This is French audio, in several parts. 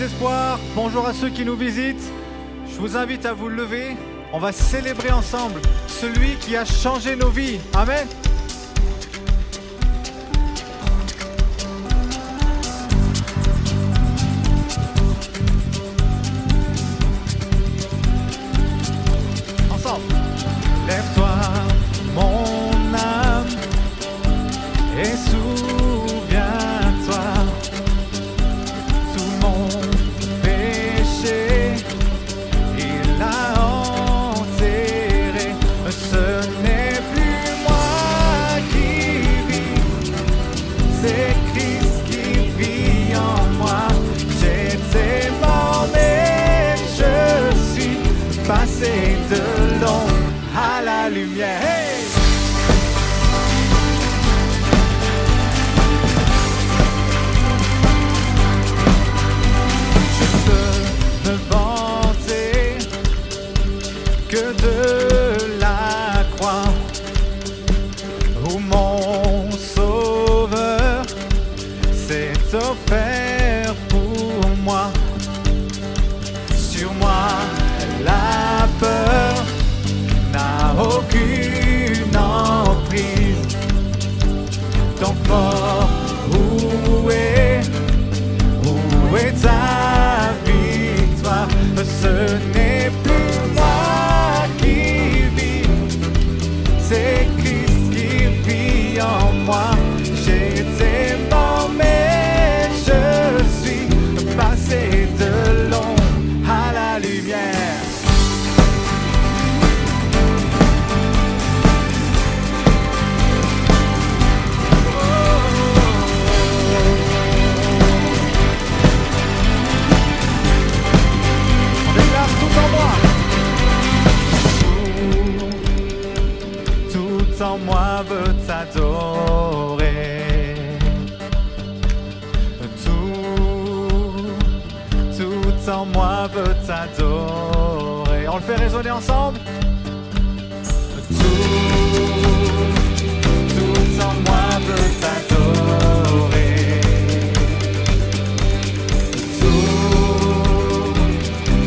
Église Espoir, bonjour à ceux qui nous visitent. Je vous invite à vous lever. On va célébrer ensemble celui qui a changé nos vies. Amen. Ensemble. Lève-toi, mon âme, et souviens-toi. Tout mon péché, il l'a enterré. Ce n'est plus moi qui vis, c'est Christ qui vit en moi. J'étais mort mais je suis passé de l'ombre à la lumière. Hey! Me vanter que de la croix où mon sauveur s'est offert pour moi. Sur moi la peur n'a aucune emprise. Donc mort, où est ta victoire? Ce n'est plus moi qui vis, c'est Christ qui vit en moi. J'ai été mort mais je suis passé de l'ombre à la lumière. Tout en moi veut t'adorer. Tout en moi veut t'adorer. On le fait résonner ensemble. Tout en moi veut t'adorer.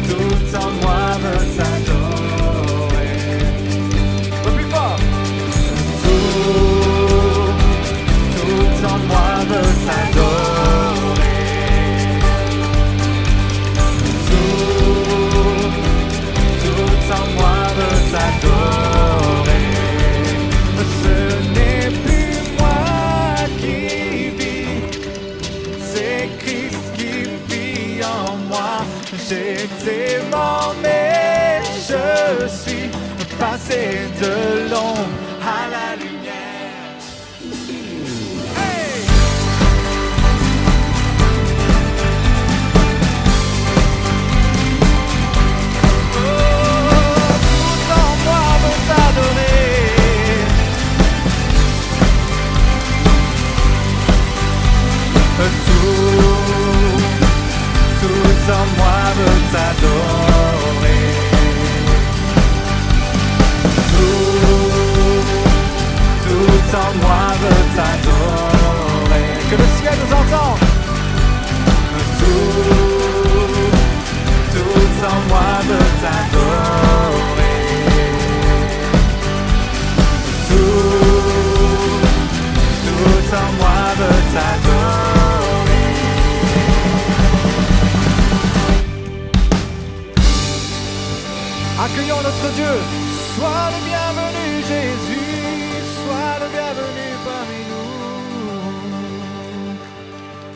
Tout en moi veut t'adorer. Tout en moi veut t'adorer. Tout en moi veut t'adorer. Ce n'est plus moi qui vis, c'est Christ qui vit en moi. J'étais mort mais je suis passé de l'ombre à la lumière. Tout en moi veut t'adorer. Tout en moi veut t'adorer. Que le ciel nous entende. Tout en moi veut t'adorer. Tout en moi veut t'adorer. Accueillons notre Dieu. Sois le bienvenu, Jésus. Sois le bienvenu parmi nous.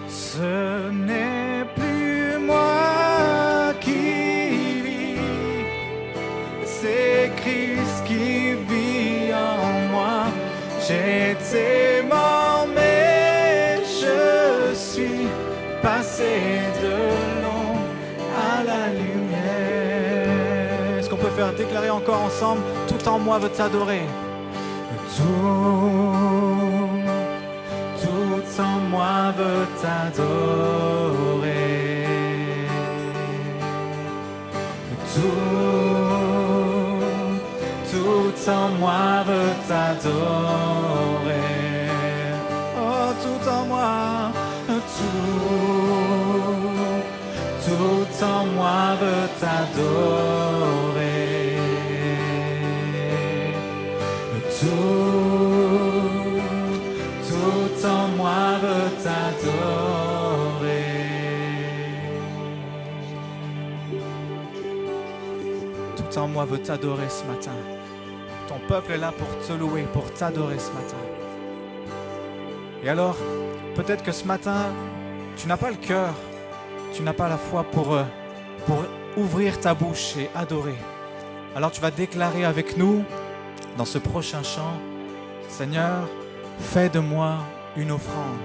Ce n'est plus moi qui vis, c'est Christ qui vit en moi. J'étais mort mais je suis passé de l'ombre à la lumière. Est-ce qu'on peut faire déclarer encore ensemble? Tout en moi veut t'adorer. Tout en moi veut t'adorer. Tout en moi veut t'adorer. Oh, tout en moi, tout Tout en moi veut t'adorer. Tout en moi veut t'adorer. Tout en moi veut t'adorer ce matin. Ton peuple est là pour te louer, pour t'adorer ce matin. Et alors, peut-être que ce matin, tu n'as pas le cœur, tu n'as pas la foi pour ouvrir ta bouche et adorer. Alors tu vas déclarer avec nous, dans ce prochain chant, Seigneur, fais de moi une offrande.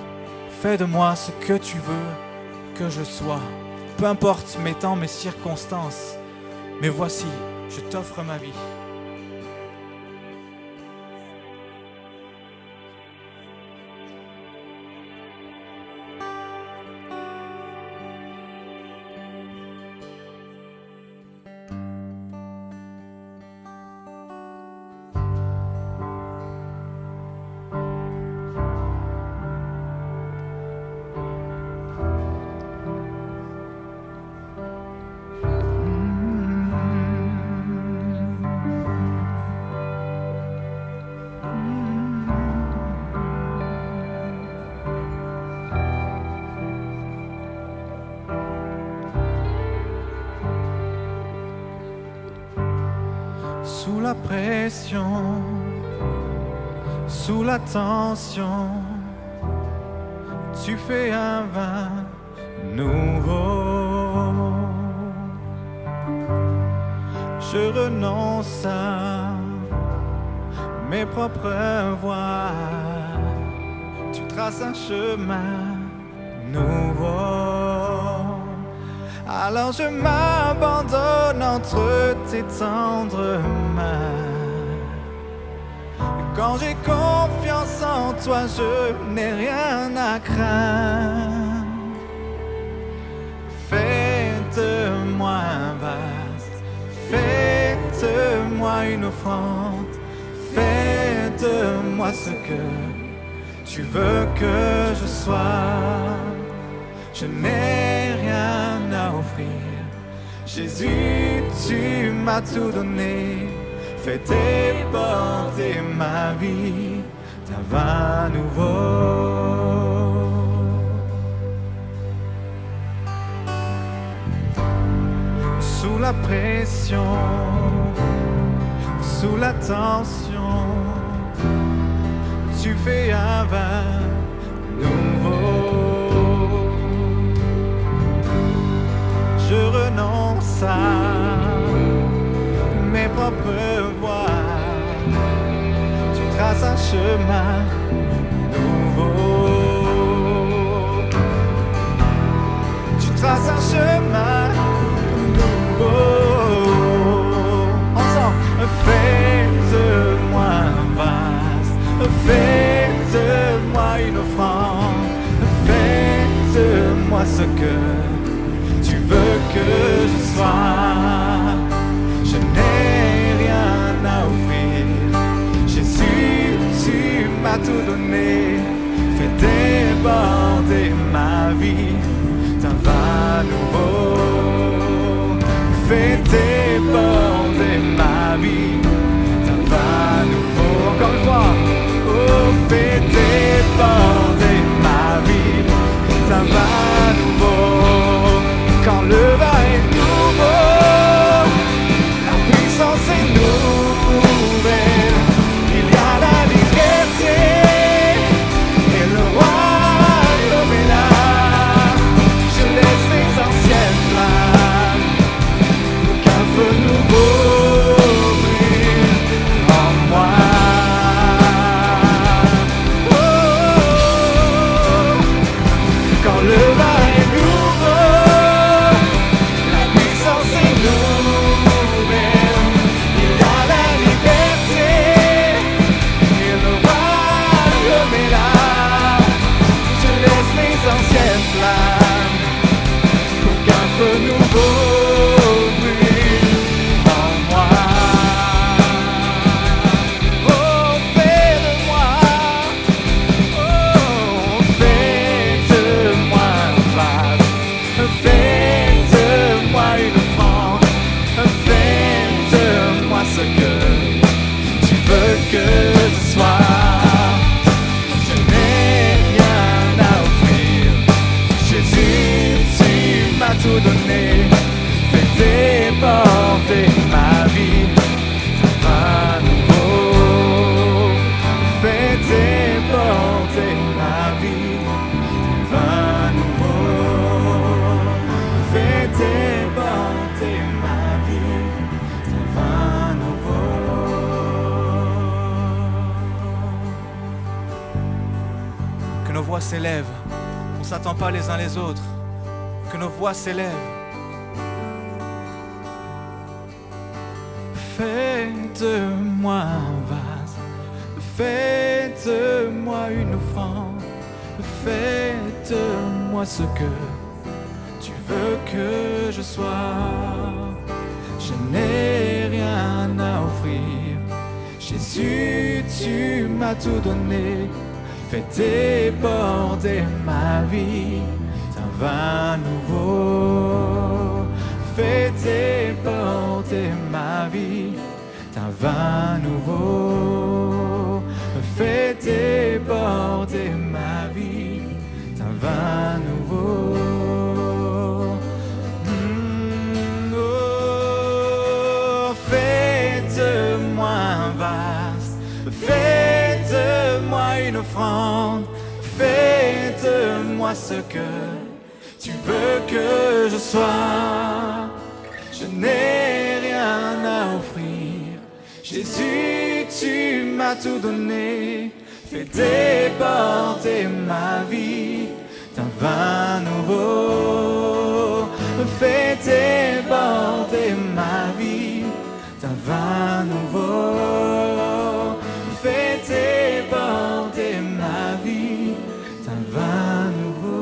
Fais de moi ce que tu veux que je sois. Peu importe mes temps, mes circonstances, mais voici, je t'offre ma vie. Sous la pression, sous la tension, tu fais un vin nouveau. Je renonce à mes propres voies. Tu traces un chemin nouveau. Alors je m'abandonne entre tes tendres mains. Quand j'ai confiance en toi, je n'ai rien à craindre. Fais de moi un vase, fais de moi une offrande, fais de moi ce que tu veux que je sois. Je n'ai rien à offrir. Jésus, tu m'as tout donné. Fais déborder ma vie d'un vin nouveau. Sous la pression, sous la tension, tu fais un vin nouveau. Je renonce à mes propres voies. Tu traces un chemin nouveau. Tu traces un chemin nouveau. Ensemble, fais de moi un vase, fais de moi une offrande, fais de moi ce que tu veux que je sois. Je n'ai rien à offrir. Jésus, tu m'as tout donné. Fais déborder ma vie d'un vin nouveau. Fais déborder ma vie d'un vin nouveau. Encore une fois. Oh, fais déborder ma vie d'un vin nouveau. Quand le vin est nouveau, la puissance est nouvelle. Il y a la liberté et le royaume est là. Je laisse les anciennes flammes, qu'un feu nouveau brûle en moi. Oh, quand le déborder ma vie d'un vin nouveau. Fais déborder ma vie d'un vin nouveau. Fais déborder ma vie d'un vin nouveau. Que nos voix s'élèvent, on ne s'attend pas les uns les autres. Que nos voix s'élèvent. Fais de moi un vase, fais de moi une offrande, fais de moi ce que tu veux que je sois. Je n'ai rien à offrir, Jésus, tu m'as tout donné. Fais déborder ma vie d'un vin nouveau. Fais déborder ma vie d'un vin nouveau. Fais déborder ma vie d'un vin nouveau. Oh, fais de moi un vase, fais de moi une offrande, fais de moi ce que tu veux que je sois. Je n'ai rien à offrir, Jésus, tu m'as tout donné. Fais déborder ma vie d'un vin nouveau. Fais déborder ma vie d'un vin nouveau. Fais déborder ma vie d'un vin nouveau.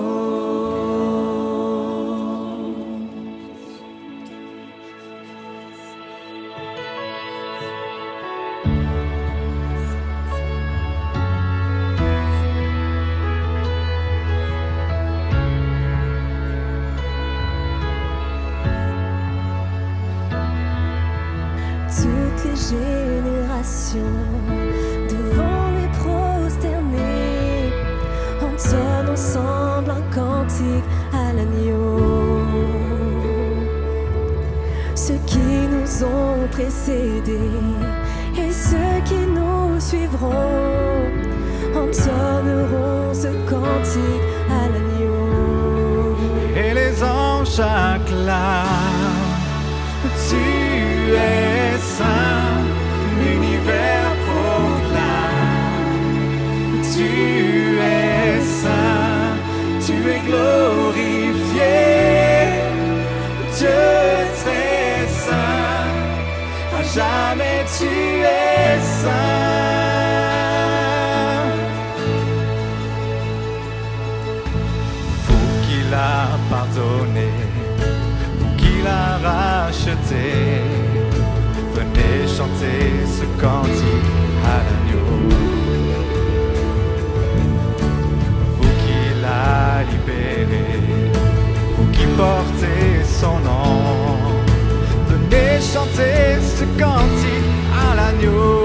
Toutes les générations devant lui prosterner entonnent ensemble un cantique à l'agneau. Ceux qui nous ont précédés et ceux qui nous suivront entonneront ce cantique à l'agneau. Et les anges acclament, tu es saint, l'univers proclame. Tu es saint, tu es glorifié, Dieu très saint, à jamais tu es saint. Vous qui l'a pardonné, vous qui l'a racheté, venez chanter ce cantique à l'agneau. Vous qui l'a libéré, vous qui portez son nom, venez chanter ce cantique à l'agneau.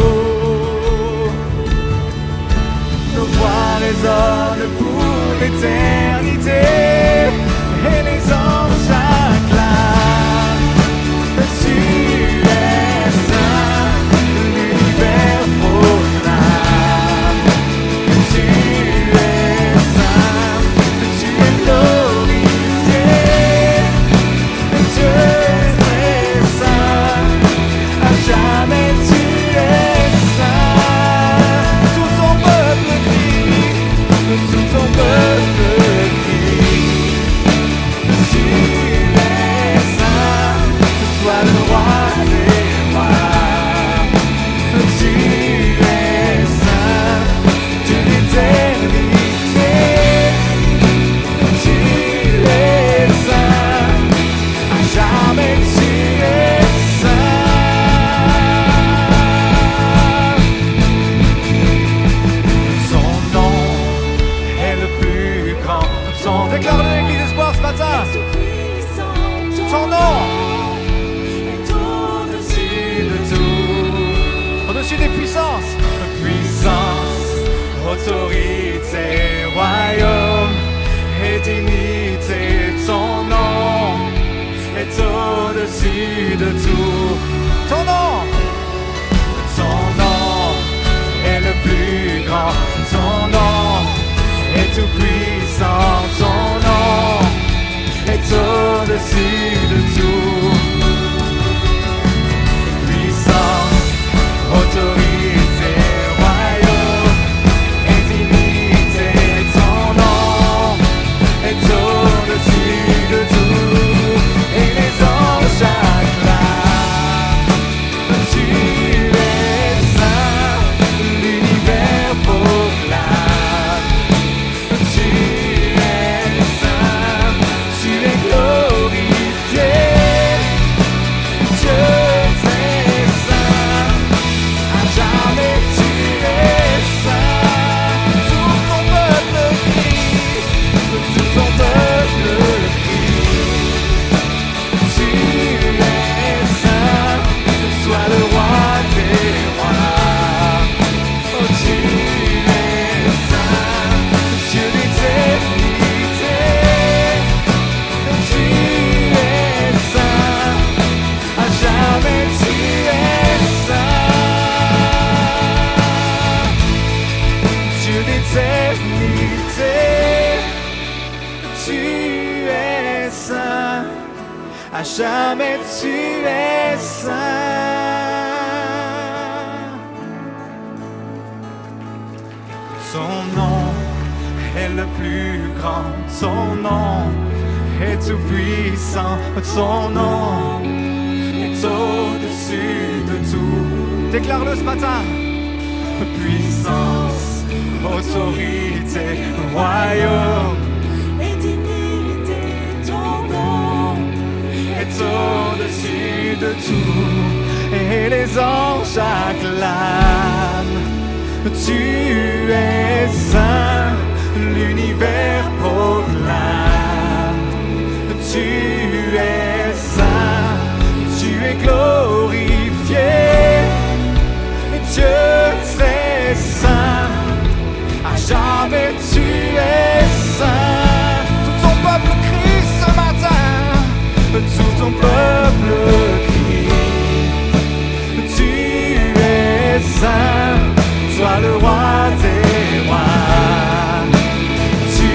Nos voix résonnent pour l'éternité et les anges acclament. Tu es saint, l'univers proclame. Tu es saint, tu es glorifié, Dieu très saint, à jamais tu es saint. Tout ton peuple crie, tout ton peuple crie. Tu es saint, sois le roi des rois. Tu es saint, Dieu d'éternité. Tu es saint, à jamais tu es saint. Son nom est le plus grand. Déclare l'église d'espoir ce matin. Son nom est au-dessus de tout, au-dessus des puissances, puissance, autorité, royaume et dignité. Son nom est au-dessus au-dessus de tout. Ton nom est le plus grand. Ton nom est tout puissant. Ton nom est au-dessus de tout. Puissance, autorité, royaume et dignité. Ton nom est au-dessus de tout. Et les anges acclament. Tu es saint, l'univers proclame. Tu es saint, tu es glorifié. Dieu très saint, à jamais tu es saint. Tout ton peuple crie, tout ton peuple crie. Tu es saint, sois le roi des rois. Oh, tu es saint, Dieu d'éternité. Tu es saint, à jamais tu es saint. Dieu d'éternité. Tu es saint, à jamais tu es saint. Son nom est le plus grand, son nom est tout puissant, son nom est au-dessus de tout. Déclare-le ce matin. Puissance, autorité, royaume Et dignité, ton nom est au-dessus de tout. Et les anges acclament. Tu es saint, l'univers proclame. Tu es saint, tu es glorifié. Dieu très saint, à jamais tu es saint. Tout ton peuple crie ce matin. Tout ton peuple crie. Tu es saint, sois le roi des rois. Tu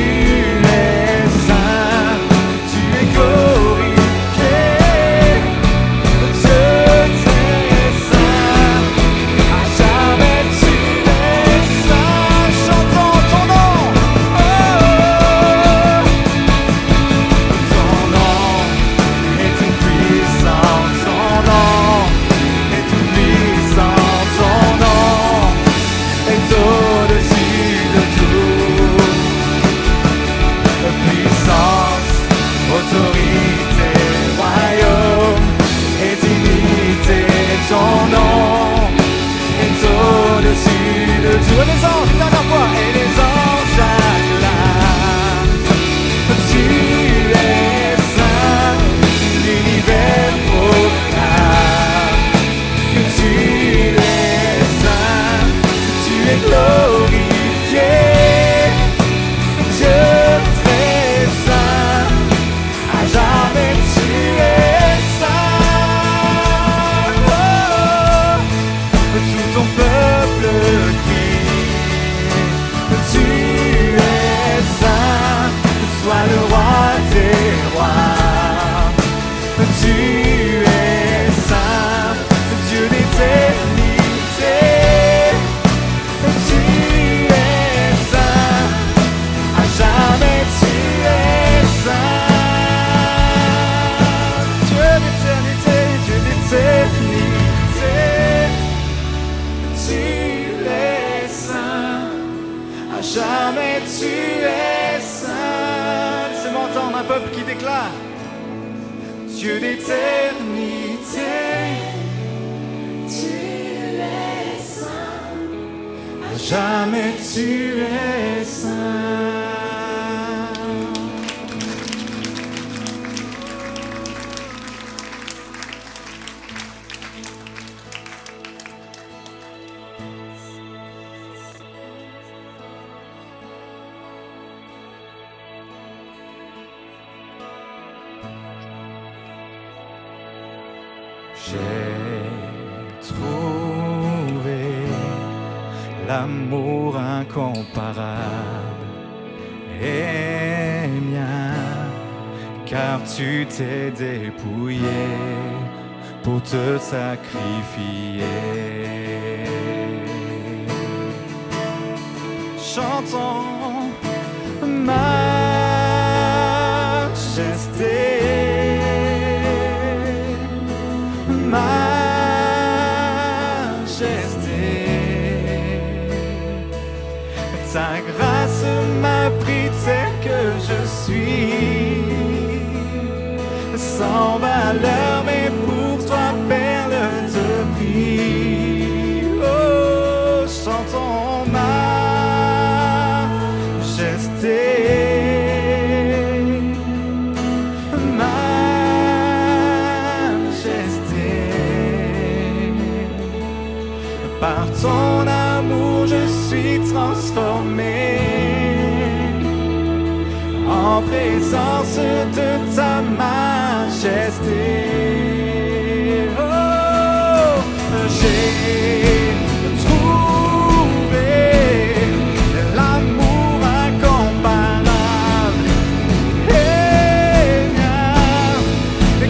es saint, tu es glorifié. Dieu très saint, à jamais tu es saint. Chantons ton nom. Oh, ton nom est tout puissant. Ton nom est tout puissant. Ton nom est au-dessus de tout. Puissance, autorité, royaume et dignité. Ton nom est au-dessus de tout. Et les anges, une dernière fois. Et les anges acclament. Tu es saint, l'univers proclame. Tu es saint, tu es glorifié. Dieu très saint, à jamais tu es saint. Oh, tout ton peuple crie. Tu es saint, sois le roi des rois. Tu es saint, Dieu d'éternité. Tu es saint, à jamais tu es saint. Dieu d'éternité, Dieu d'éternité. Tu es saint, à jamais tu es saint. Laissez-moi entendre un peuple qui déclare. Dieu d'éternité. tu es saint. À jamais tu es saint. J'ai trouvé l'amour incomparable et mien, car tu t'es dépouillé pour te sacrifier. Chantons majesté, majesté. Ta grâce m'a pris tel que je suis, sans valeur, mais pour toi, perle de prix. Oh, chantons majesté, majesté. Par ton amour, je suis transformé en présence de ta majesté. Oh, j'ai trouvé l'amour incomparable et mien,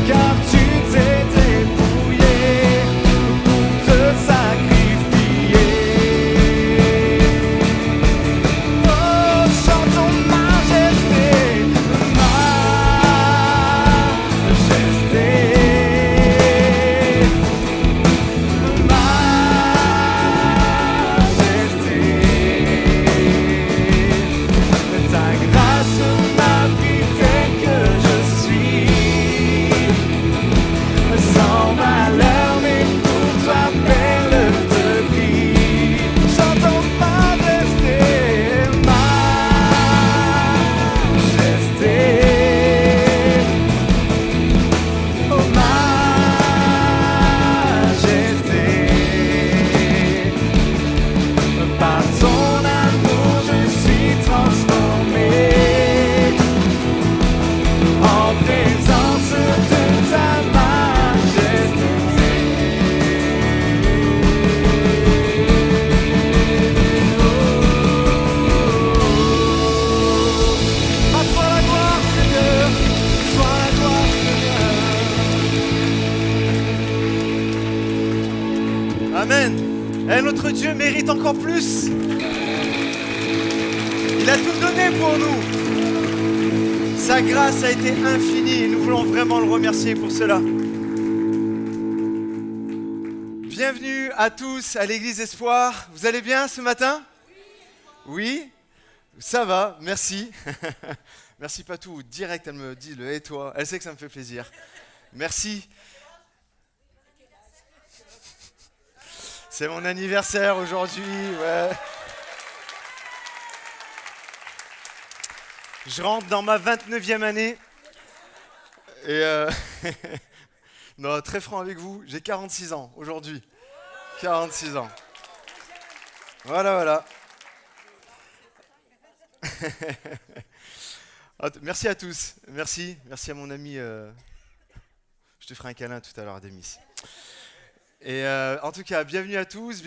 car tu t'es dépouillé pour te sacrifier. Oh, chantons majesté, majesté, majesté. Ta grâce m'a pris tel que je suis, sans valeur, mais pour toi, perle de prix. Chantons majesté, majesté, oh majesté. Par ton amour, je suis transformé en présence de ta majesté. À toi la gloire, Seigneur, sois la gloire, Seigneur. Amen. Et notre Dieu mérite encore plus. Il a tout donné pour nous. Sa grâce a été infinie et nous voulons vraiment le remercier pour cela. Bienvenue à tous à l'Église Espoir. Vous allez bien ce matin ? Oui ? Ça va, merci. Merci Patou, direct elle me dit le « et toi ». Elle sait que ça me fait plaisir. Merci. C'est mon anniversaire aujourd'hui, ouais. Je rentre dans ma 29e année. Et non, très franc avec vous, j'ai 46 ans aujourd'hui. 46 ans. Voilà. Merci à tous. Merci à mon ami. Je te ferai un câlin tout à l'heure, Demis. Et en tout cas, bienvenue à tous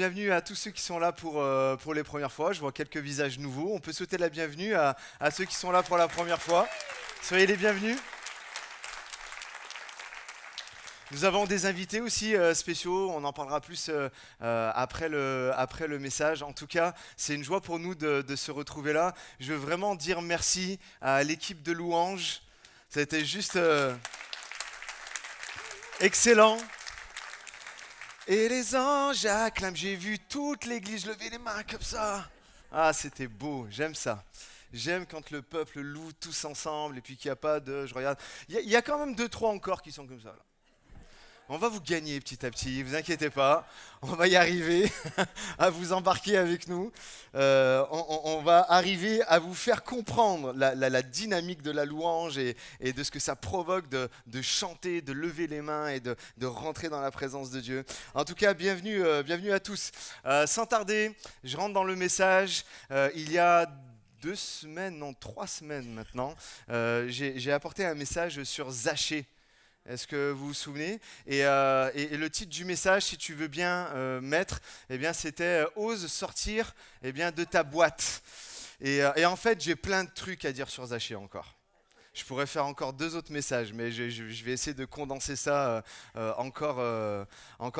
ceux qui sont là pour les premières fois. Je vois quelques visages nouveaux. On peut souhaiter la bienvenue à ceux qui sont là pour la première fois. Soyez les bienvenus. Nous avons des invités aussi spéciaux, on en parlera plus après le message. En tout cas, c'est une joie pour nous de se retrouver là. Je veux vraiment dire merci à l'équipe de louanges. Ça a été juste excellent. Et les anges acclament, j'ai vu toute l'église lever les mains comme ça. Ah, c'était beau, j'aime ça. J'aime quand le peuple loue tous ensemble et puis qu'il n'y a pas de... Je regarde, il y a quand même 2-3 encore qui sont comme ça là. On va vous gagner petit à petit, vous inquiétez pas, on va y arriver à vous embarquer avec nous. On va arriver à vous faire comprendre la dynamique de la louange et de ce que ça provoque de chanter, de lever les mains et de rentrer dans la présence de Dieu. En tout cas, bienvenue à tous. Sans tarder, je rentre dans le message. Il y a 3 semaines maintenant, j'ai apporté un message sur Zachée. Est-ce que vous vous souvenez et le titre du message, si tu veux bien mettre, eh bien, c'était Ose sortir de ta boîte. Et en fait, j'ai plein de trucs à dire sur Zachée encore. Je pourrais faire encore 2 autres messages, mais je vais essayer de condenser ça encore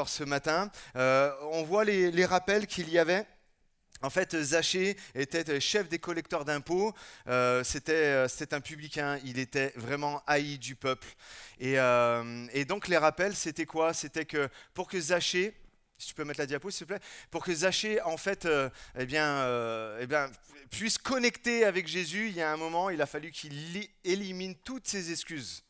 ce matin. On voit les rappels qu'il y avait. En fait, Zachée était chef des collecteurs d'impôts. C'était un publicain. Il était vraiment haï du peuple. Et donc, les rappels, c'était quoi? C'était que pour que Zachée, si tu peux mettre la diapo, s'il te plaît, pour que Zachée, en fait, puisse connecter avec Jésus, il y a un moment, il a fallu qu'il élimine toutes ses excuses.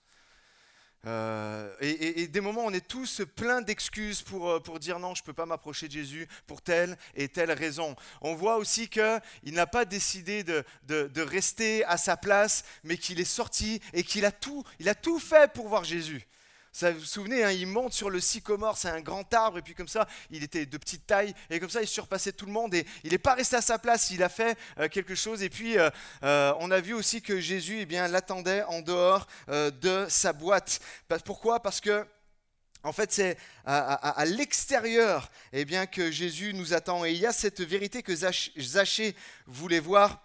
Et des moments, on est tous pleins d'excuses pour dire non, je ne peux pas m'approcher de Jésus pour telle et telle raison. On voit aussi qu'il n'a pas décidé de rester à sa place, mais qu'il est sorti et qu'il a tout fait pour voir Jésus. Ça, vous vous souvenez, hein, il monte sur le sycomore, c'est un grand arbre, et puis comme ça, il était de petite taille, et comme ça, il surpassait tout le monde, et il n'est pas resté à sa place, il a fait quelque chose, et puis on a vu aussi que Jésus l'attendait en dehors de sa boîte. Pourquoi? Parce que en fait, c'est à l'extérieur que Jésus nous attend, et il y a cette vérité que Zachée voulait voir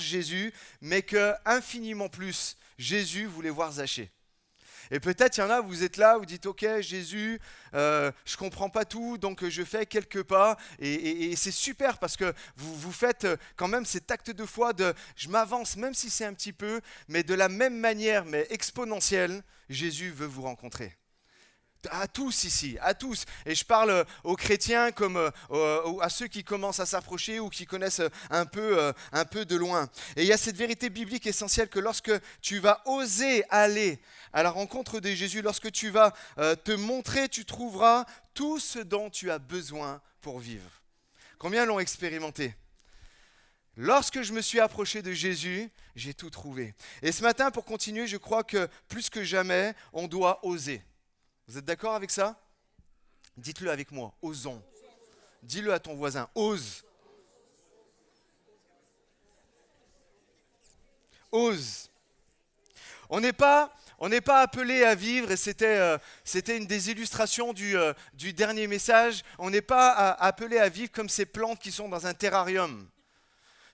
Jésus, mais que infiniment plus, Jésus voulait voir Zachée. Et peut-être il y en a, vous êtes là, vous dites ok Jésus, je comprends pas tout, donc je fais quelques pas, et c'est super parce que vous faites quand même cet acte de foi de je m'avance même si c'est un petit peu, mais de la même manière, mais exponentielle, Jésus veut vous rencontrer. À tous ici, à tous. Et je parle aux chrétiens comme à ceux qui commencent à s'approcher ou qui connaissent un peu de loin. Et il y a cette vérité biblique essentielle que lorsque tu vas oser aller à la rencontre de Jésus, lorsque tu vas te montrer, tu trouveras tout ce dont tu as besoin pour vivre. Combien l'ont expérimenté ? Lorsque je me suis approché de Jésus, j'ai tout trouvé. Et ce matin, pour continuer, je crois que plus que jamais, on doit oser. Vous êtes d'accord avec ça? Dites-le avec moi, osons. Dis-le à ton voisin, ose. Ose. On n'est pas appelé à vivre, et c'était une des illustrations du dernier message, on n'est pas appelé à vivre comme ces plantes qui sont dans un terrarium.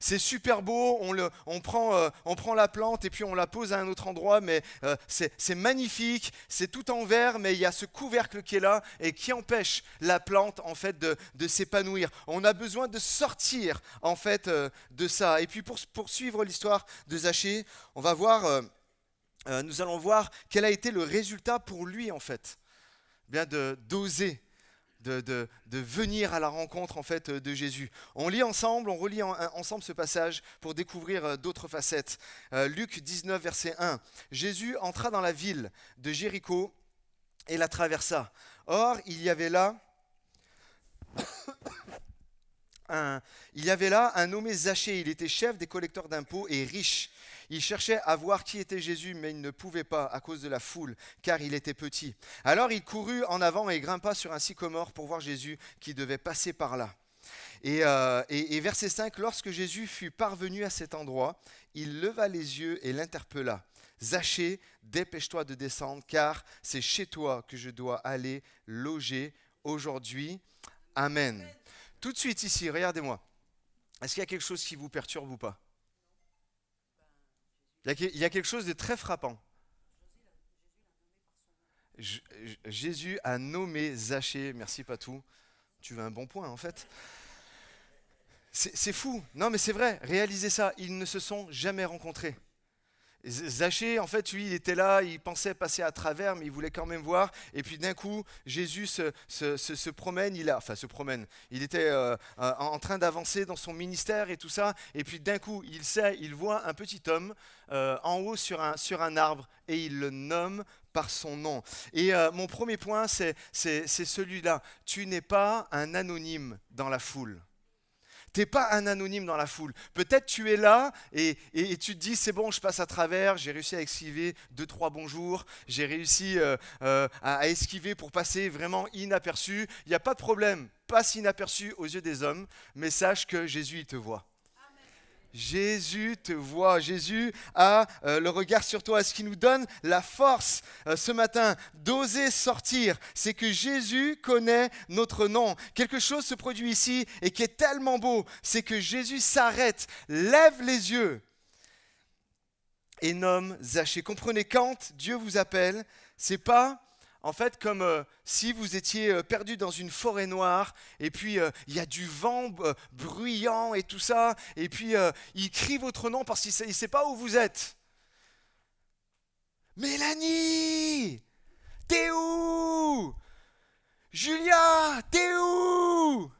C'est super beau, on prend la plante et puis on la pose à un autre endroit, mais c'est magnifique, c'est tout en verre, mais il y a ce couvercle qui est là et qui empêche la plante en fait de s'épanouir. On a besoin de sortir en fait de ça. Et puis pour poursuivre l'histoire de Zachée, on va voir, nous allons voir quel a été le résultat pour lui en fait, d'oser. De venir à la rencontre en fait de Jésus. On relit ensemble ce passage pour découvrir d'autres facettes. Luc 19 verset 1. Jésus entra dans la ville de Jéricho et la traversa. Or, il y avait là un nommé Zachée. Il était chef des collecteurs d'impôts et riche. Il cherchait à voir qui était Jésus, mais il ne pouvait pas à cause de la foule, car il était petit. Alors il courut en avant et grimpa sur un sycomore pour voir Jésus qui devait passer par là. Et verset 5, lorsque Jésus fut parvenu à cet endroit, il leva les yeux et l'interpella. Zachée, dépêche-toi de descendre, car c'est chez toi que je dois aller loger aujourd'hui. Amen. Tout de suite ici, regardez-moi. Est-ce qu'il y a quelque chose qui vous perturbe ou pas ? Il y a quelque chose de très frappant. Jésus a nommé Zachée. Merci Patou. Tu veux un bon point en fait. C'est fou. Non mais c'est vrai, réalisez ça. Ils ne se sont jamais rencontrés. Zachée, en fait, lui, il était là, il pensait passer à travers, mais il voulait quand même voir. Et puis d'un coup, Jésus se promène, il était en train d'avancer dans son ministère et tout ça. Et puis d'un coup, il voit un petit homme en haut sur un arbre et il le nomme par son nom. Et mon premier point, c'est celui-là. Tu n'es pas un anonyme dans la foule. Tu n'es pas un anonyme dans la foule. Peut-être tu es là et tu te dis c'est bon, je passe à travers, j'ai réussi à esquiver 2-3 bonjours, j'ai réussi à esquiver pour passer vraiment inaperçu. Il n'y a pas de problème, passe inaperçu aux yeux des hommes, mais sache que Jésus il te voit. Jésus te voit, Jésus a le regard sur toi. Ce qui nous donne la force ce matin d'oser sortir, c'est que Jésus connaît notre nom. Quelque chose se produit ici et qui est tellement beau, c'est que Jésus s'arrête, lève les yeux et nomme Zachée. Comprenez, quand Dieu vous appelle, c'est pas en fait comme si vous étiez perdu dans une forêt noire et puis il y a du vent bruyant et tout ça et puis il crie votre nom parce qu'il ne sait pas où vous êtes. Mélanie, t'es où? Julia, t'es où?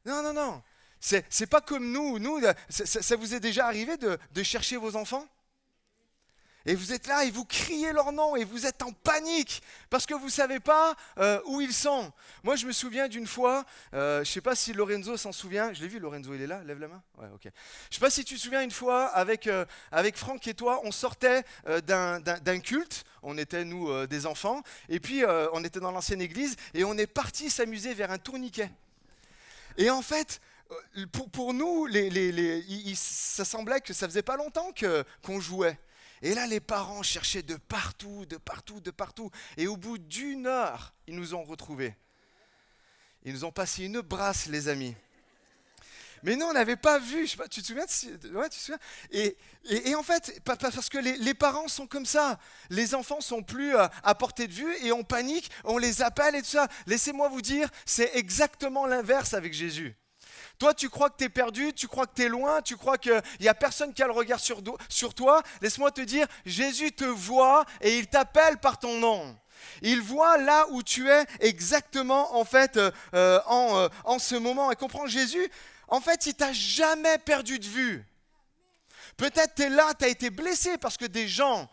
Non, non, non. C'est pas comme nous. Nous, ça vous est déjà arrivé de chercher vos enfants? Et vous êtes là et vous criez leur nom et vous êtes en panique parce que vous ne savez pas où ils sont. Moi, je me souviens d'une fois, je ne sais pas si Lorenzo s'en souvient. Je l'ai vu, Lorenzo, il est là, lève la main. Ouais, ok. Je ne sais pas si tu te souviens une fois, avec Franck et toi, on sortait d'un culte. On était, nous, des enfants. Et puis, on était dans l'ancienne église et on est parti s'amuser vers un tourniquet. Et en fait, pour nous, ça semblait que ça faisait pas longtemps qu'on jouait. Et là, les parents cherchaient de partout, de partout, de partout. Et au bout d'1 heure, ils nous ont retrouvés. Ils nous ont passé une brasse, les amis. Mais nous, on n'avait pas vu. Je sais pas, tu te souviens ouais, tu te souviens et en fait, parce que les parents sont comme ça. Les enfants sont plus à portée de vue et on panique, on les appelle et tout ça. Laissez-moi vous dire, c'est exactement l'inverse avec Jésus. Toi, tu crois que tu es perdu, tu crois que tu es loin, tu crois qu'il n'y a personne qui a le regard sur toi. Laisse-moi te dire, Jésus te voit et il t'appelle par ton nom. Il voit là où tu es exactement en fait en ce moment. Et comprends, Jésus, en fait, il t'a jamais perdu de vue. Peut-être tu es là, tu as été blessé parce que des gens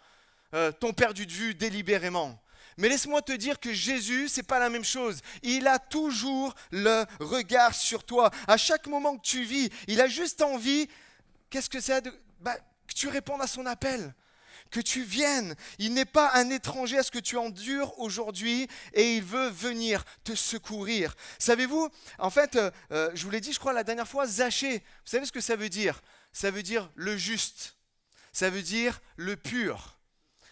t'ont perdu de vue délibérément. Mais laisse-moi te dire que Jésus, ce n'est pas la même chose. Il a toujours le regard sur toi. À chaque moment que tu vis, il a juste envie, qu'est-ce que c'est que tu répondes à son appel, que tu viennes. Il n'est pas un étranger à ce que tu endures aujourd'hui et il veut venir te secourir. Savez-vous, en fait, je vous l'ai dit, je crois, la dernière fois, Zachée, vous savez ce que ça veut dire? Ça veut dire le juste, ça veut dire le pur.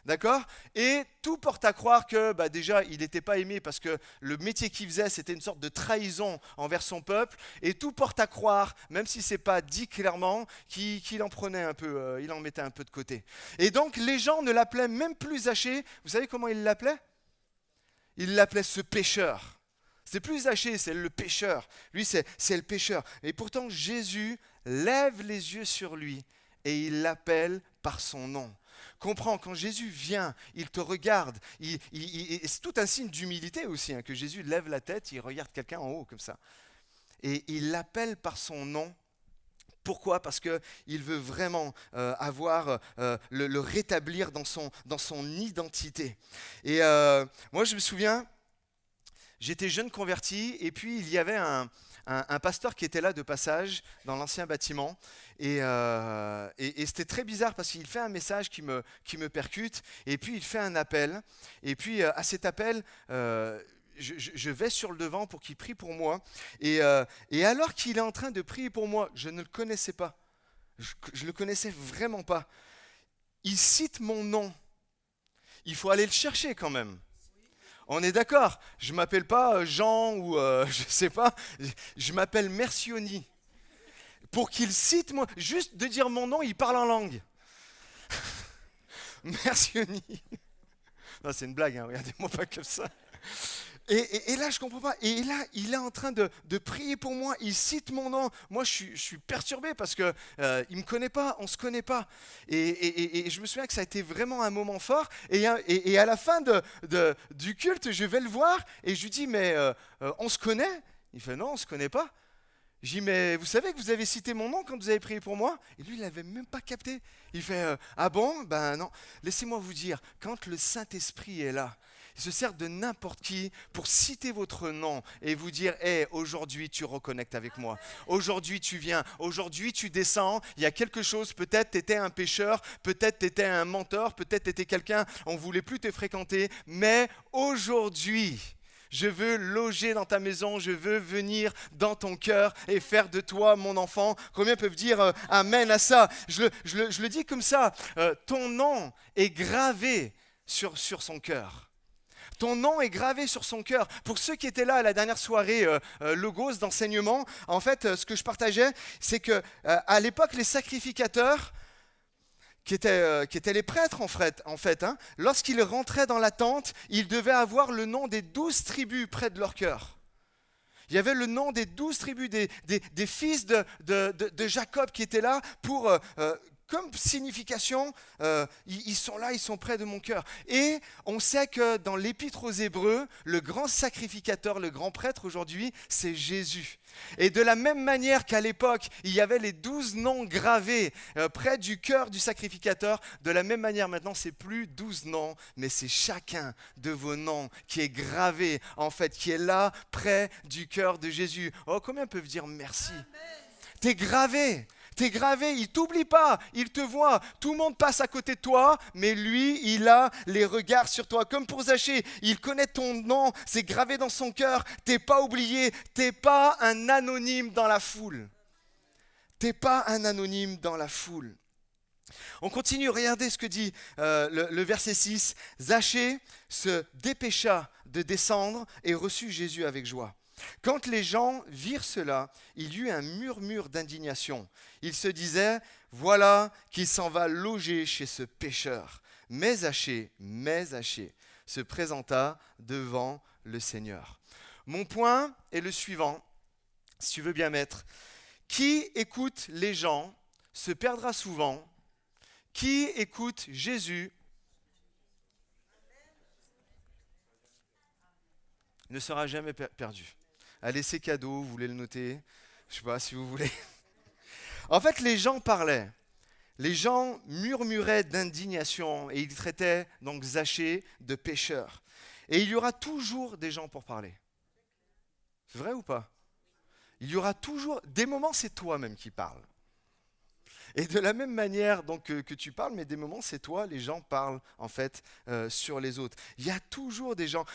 D'accord? Et tout porte à croire que déjà, il n'était pas aimé parce que le métier qu'il faisait, c'était une sorte de trahison envers son peuple. Et tout porte à croire, même si ce n'est pas dit clairement, qu'il en prenait un peu, il en mettait un peu de côté. Et donc, les gens ne l'appelaient même plus Zachée. Vous savez comment ils l'appelaient? Ils l'appelaient ce pécheur. C'est plus Zachée, c'est le pécheur. Lui, c'est le pécheur. Et pourtant, Jésus lève les yeux sur lui et il l'appelle par son nom. Comprends, quand Jésus vient, il te regarde. C'est tout un signe d'humilité aussi, que Jésus lève la tête, il regarde quelqu'un en haut comme ça. Et il l'appelle par son nom. Pourquoi? Parce qu'il veut vraiment le rétablir dans son identité. Et moi, je me souviens, j'étais jeune converti et puis il y avait un pasteur qui était là de passage dans l'ancien bâtiment et c'était très bizarre parce qu'il fait un message qui me percute et puis il fait un appel et puis à cet appel je vais sur le devant pour qu'il prie pour moi et alors qu'il est en train de prier pour moi, je ne le connaissais pas, je le connaissais vraiment pas, il cite mon nom, il faut aller le chercher quand même. On est d'accord, je ne m'appelle pas Jean ou je ne sais pas, je m'appelle Mercioni. Pour qu'il cite moi, juste de dire mon nom, il parle en langue. Mercioni. Non, c'est une blague, regardez-moi pas comme ça. Et là, je ne comprends pas. Et là, il est en train de prier pour moi. Il cite mon nom. Moi, je suis perturbé parce qu'il ne me connaît pas, on ne se connaît pas. Et je me souviens que ça a été vraiment un moment fort. Et à la fin du culte, je vais le voir et je lui dis, mais on se connaît? Il fait, non, on ne se connaît pas. Je dis, mais vous savez que vous avez cité mon nom quand vous avez prié pour moi? Et lui, il n'avait même pas capté. Il fait, ah bon? Ben non. Laissez-moi vous dire, quand le Saint-Esprit est là, il se sert de n'importe qui pour citer votre nom et vous dire, hey, aujourd'hui tu reconnectes avec moi. Aujourd'hui tu viens, aujourd'hui tu descends. Il y a quelque chose, peut-être tu étais un pécheur, peut-être tu étais un menteur, peut-être tu étais quelqu'un, on ne voulait plus te fréquenter. Mais aujourd'hui, Je veux loger dans ta maison, je veux venir dans ton cœur et faire de toi mon enfant. Combien peuvent dire amen à ça? Je le dis comme ça, ton nom est gravé sur son cœur. Ton nom est gravé sur son cœur. Pour ceux qui étaient là à la dernière soirée Logos d'enseignement, en fait, ce que je partageais, c'est que à l'époque, les sacrificateurs, qui étaient les prêtres en fait, hein, lorsqu'ils rentraient dans la tente, ils devaient avoir le nom des 12 tribus près de leur cœur. Il y avait le nom des 12 tribus, des fils de Jacob qui étaient là pour, comme signification, ils sont là, ils sont près de mon cœur. Et on sait que dans l'Épître aux Hébreux, le grand sacrificateur, le grand prêtre aujourd'hui, c'est Jésus. Et de la même manière qu'à l'époque, il y avait les 12 noms gravés près du cœur du sacrificateur, de la même manière maintenant, c'est plus 12 noms, mais c'est chacun de vos noms qui est gravé, en fait, qui est là près du cœur de Jésus. Oh, combien peuvent dire merci? T'es gravé. T'es gravé, il t'oublie pas, il te voit. Tout le monde passe à côté de toi, mais lui, il a les regards sur toi. Comme pour Zachée, il connaît ton nom, c'est gravé dans son cœur. T'es pas oublié, t'es pas un anonyme dans la foule. T'es pas un anonyme dans la foule. On continue, regardez ce que dit le verset 6. Zachée se dépêcha de descendre et reçut Jésus avec joie. Quand les gens virent cela, il y eut un murmure d'indignation. Ils se disaient, voilà qu'il s'en va loger chez ce pécheur. Mais Zachée se présenta devant le Seigneur. Mon point est le suivant, si tu veux bien mettre. Qui écoute les gens se perdra souvent. Qui écoute Jésus ne sera jamais perdu. Allez, c'est cadeau, vous voulez le noter? Je ne sais pas si vous voulez. En fait, les gens parlaient. Les gens murmuraient d'indignation et ils traitaient donc Zachée de pécheur. Et il y aura toujours des gens pour parler. C'est vrai ou pas? Il y aura toujours... Des moments, c'est toi-même qui parles. Et de la même manière donc, que tu parles, mais des moments, c'est toi, les gens parlent en fait sur les autres. Il y a toujours des gens...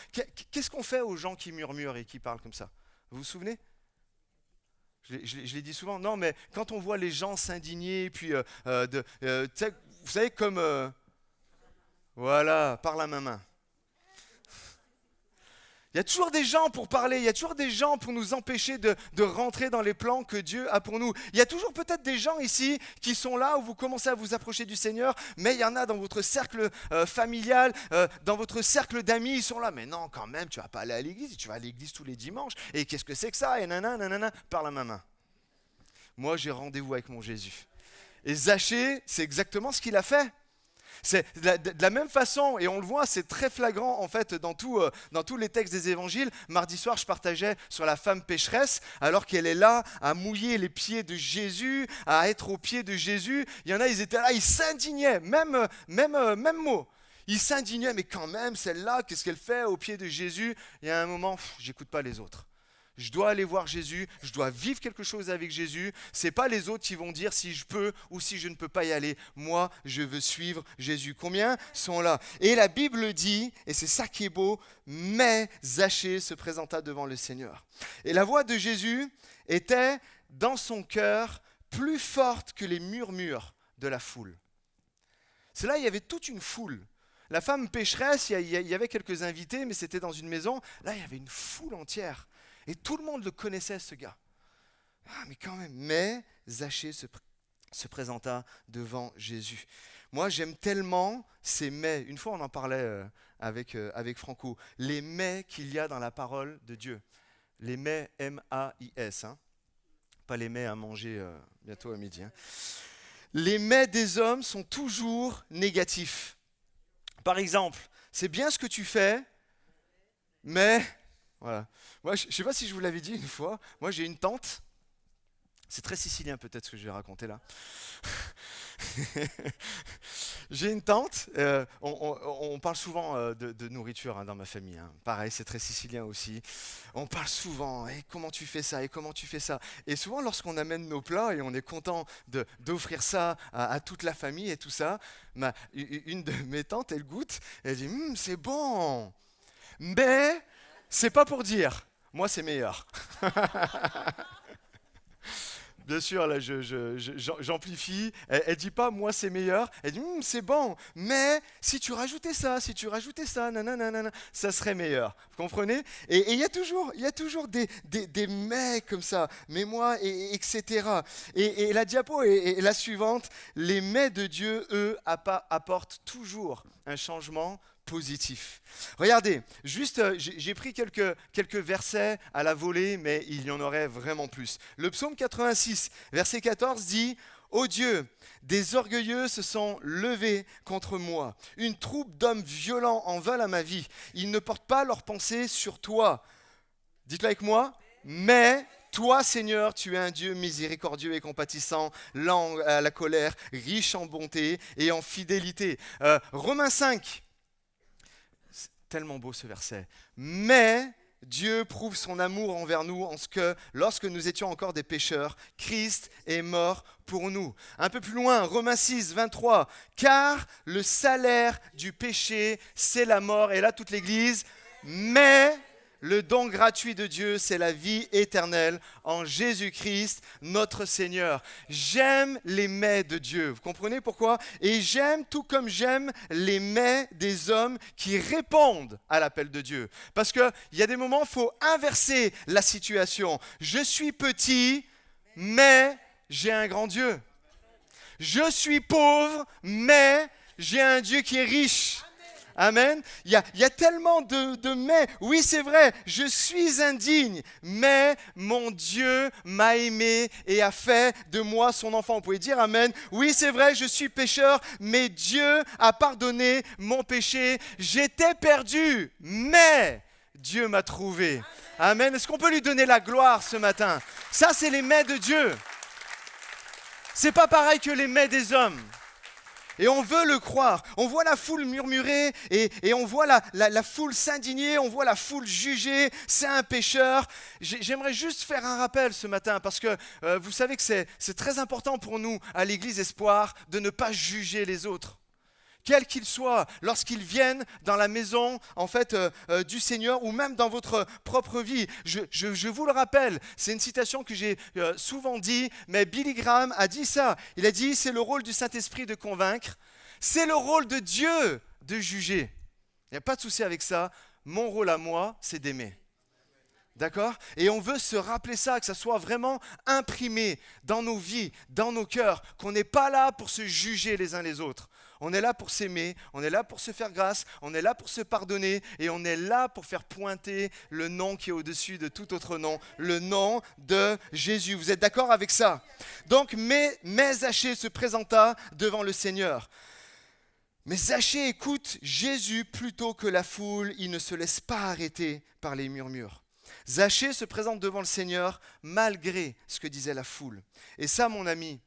Qu'est-ce qu'on fait aux gens qui murmurent et qui parlent comme ça? Vous vous souvenez? Je l'ai dit souvent. Non, mais quand on voit les gens s'indigner, puis vous savez, comme... voilà, par la main. Il y a toujours des gens pour parler, il y a toujours des gens pour nous empêcher de rentrer dans les plans que Dieu a pour nous. Il y a toujours peut-être des gens ici qui sont là où vous commencez à vous approcher du Seigneur, mais il y en a dans votre cercle familial, dans votre cercle d'amis, ils sont là. Mais non, quand même, tu vas pas aller à l'église, tu vas à l'église tous les dimanches. Et qu'est-ce que c'est que ça? Et nanana, par la main. Moi, j'ai rendez-vous avec mon Jésus. Et Zachée, c'est exactement ce qu'il a fait. C'est de la même façon, et on le voit, c'est très flagrant en fait dans tous les textes des évangiles. Mardi soir, je partageais sur la femme pécheresse, alors qu'elle est là à mouiller les pieds de Jésus, à être aux pieds de Jésus. Il y en a, ils étaient là, ils s'indignaient, même mot. Ils s'indignaient, mais quand même, celle-là, qu'est-ce qu'elle fait aux pieds de Jésus? Il y a un moment, j'écoute pas les autres. Je dois aller voir Jésus, je dois vivre quelque chose avec Jésus. Ce n'est pas les autres qui vont dire si je peux ou si je ne peux pas y aller. Moi, je veux suivre Jésus. Combien sont là? Et la Bible dit, et c'est ça qui est beau, mais Zachée se présenta devant le Seigneur. Et la voix de Jésus était dans son cœur plus forte que les murmures de la foule. C'est là, il y avait toute une foule. La femme pécheresse, il y avait quelques invités, mais c'était dans une maison. Là, il y avait une foule entière. Et tout le monde le connaissait, ce gars. Ah, mais quand même. Mais Zachée se présenta devant Jésus. Moi, j'aime tellement ces mais. Une fois, on en parlait avec Franco. Les mais qu'il y a dans la parole de Dieu. Les mais, M-A-I-S. Hein. Pas les mais à manger bientôt à midi. Hein. Les mais des hommes sont toujours négatifs. Par exemple, c'est bien ce que tu fais, mais... Voilà. Moi, je ne sais pas si je vous l'avais dit une fois, moi j'ai une tante, c'est très sicilien peut-être ce que je vais raconter là. J'ai une tante, on parle souvent de nourriture hein, dans ma famille, hein. Pareil c'est très sicilien aussi, on parle souvent, hey, comment tu fais ça, et comment tu fais ça. Et souvent lorsqu'on amène nos plats et on est content d'offrir ça à toute la famille et tout ça, une de mes tantes elle goûte, elle dit c'est bon, mais c'est pas pour dire, moi c'est meilleur. Bien sûr, là, j'amplifie. Elle dit pas, moi, c'est meilleur. Elle dit, c'est bon. Mais si tu rajoutais ça, nanana, ça serait meilleur. Vous comprenez? Et il y a toujours des mais comme ça. Mais moi, etc. Et la diapo est la suivante. Les mais de Dieu, eux, apportent toujours un changement positif. Regardez, juste, j'ai pris quelques versets à la volée, mais il y en aurait vraiment plus. Le psaume 86, verset 14 dit « Ô Dieu, des orgueilleux se sont levés contre moi. Une troupe d'hommes violents en veulent à ma vie. Ils ne portent pas leurs pensées sur toi. » Dites-le avec moi. « Mais toi, Seigneur, tu es un Dieu miséricordieux et compatissant, lent à la colère, riche en bonté et en fidélité. » Romains 5. Tellement beau ce verset. Mais Dieu prouve son amour envers nous en ce que, lorsque nous étions encore des pécheurs, Christ est mort pour nous. Un peu plus loin, Romains 6, 23. Car le salaire du péché, c'est la mort. Et là, toute l'Église. Mais le don gratuit de Dieu, c'est la vie éternelle en Jésus-Christ, notre Seigneur. J'aime les mais de Dieu. Vous comprenez pourquoi? Et j'aime, tout comme j'aime, les mais des hommes qui répondent à l'appel de Dieu. Parce qu'il y a des moments, il faut inverser la situation. Je suis petit, mais j'ai un grand Dieu. Je suis pauvre, mais j'ai un Dieu qui est riche. Amen. Il y a tellement de mais. Oui, c'est vrai, je suis indigne, mais mon Dieu m'a aimé et a fait de moi son enfant. Vous pouvez dire amen. Oui, c'est vrai, je suis pécheur, mais Dieu a pardonné mon péché. J'étais perdu, mais Dieu m'a trouvé. Amen. Est-ce qu'on peut lui donner la gloire ce matin? Ça, c'est les mais de Dieu. C'est pas pareil que les mais des hommes. Et on veut le croire. On voit la foule murmurer et on voit la foule s'indigner, on voit la foule juger, c'est un pécheur. J'aimerais juste faire un rappel ce matin parce que vous savez que c'est très important pour nous à l'Église Espoir de ne pas juger les autres. Quels qu'ils soient, lorsqu'ils viennent dans la maison en fait, du Seigneur ou même dans votre propre vie. Je vous le rappelle, c'est une citation que j'ai souvent dit, mais Billy Graham a dit ça. Il a dit, c'est le rôle du Saint-Esprit de convaincre, c'est le rôle de Dieu de juger. Il n'y a pas de souci avec ça. Mon rôle à moi, c'est d'aimer. D'accord? Et on veut se rappeler ça, que ça soit vraiment imprimé dans nos vies, dans nos cœurs, qu'on n'est pas là pour se juger les uns les autres. On est là pour s'aimer, on est là pour se faire grâce, on est là pour se pardonner et on est là pour faire pointer le nom qui est au-dessus de tout autre nom, le nom de Jésus. Vous êtes d'accord avec ça? Donc, mais Zachée se présenta devant le Seigneur. Mais Zachée écoute Jésus plutôt que la foule, il ne se laisse pas arrêter par les murmures. Zachée se présente devant le Seigneur malgré ce que disait la foule. Et ça, mon ami,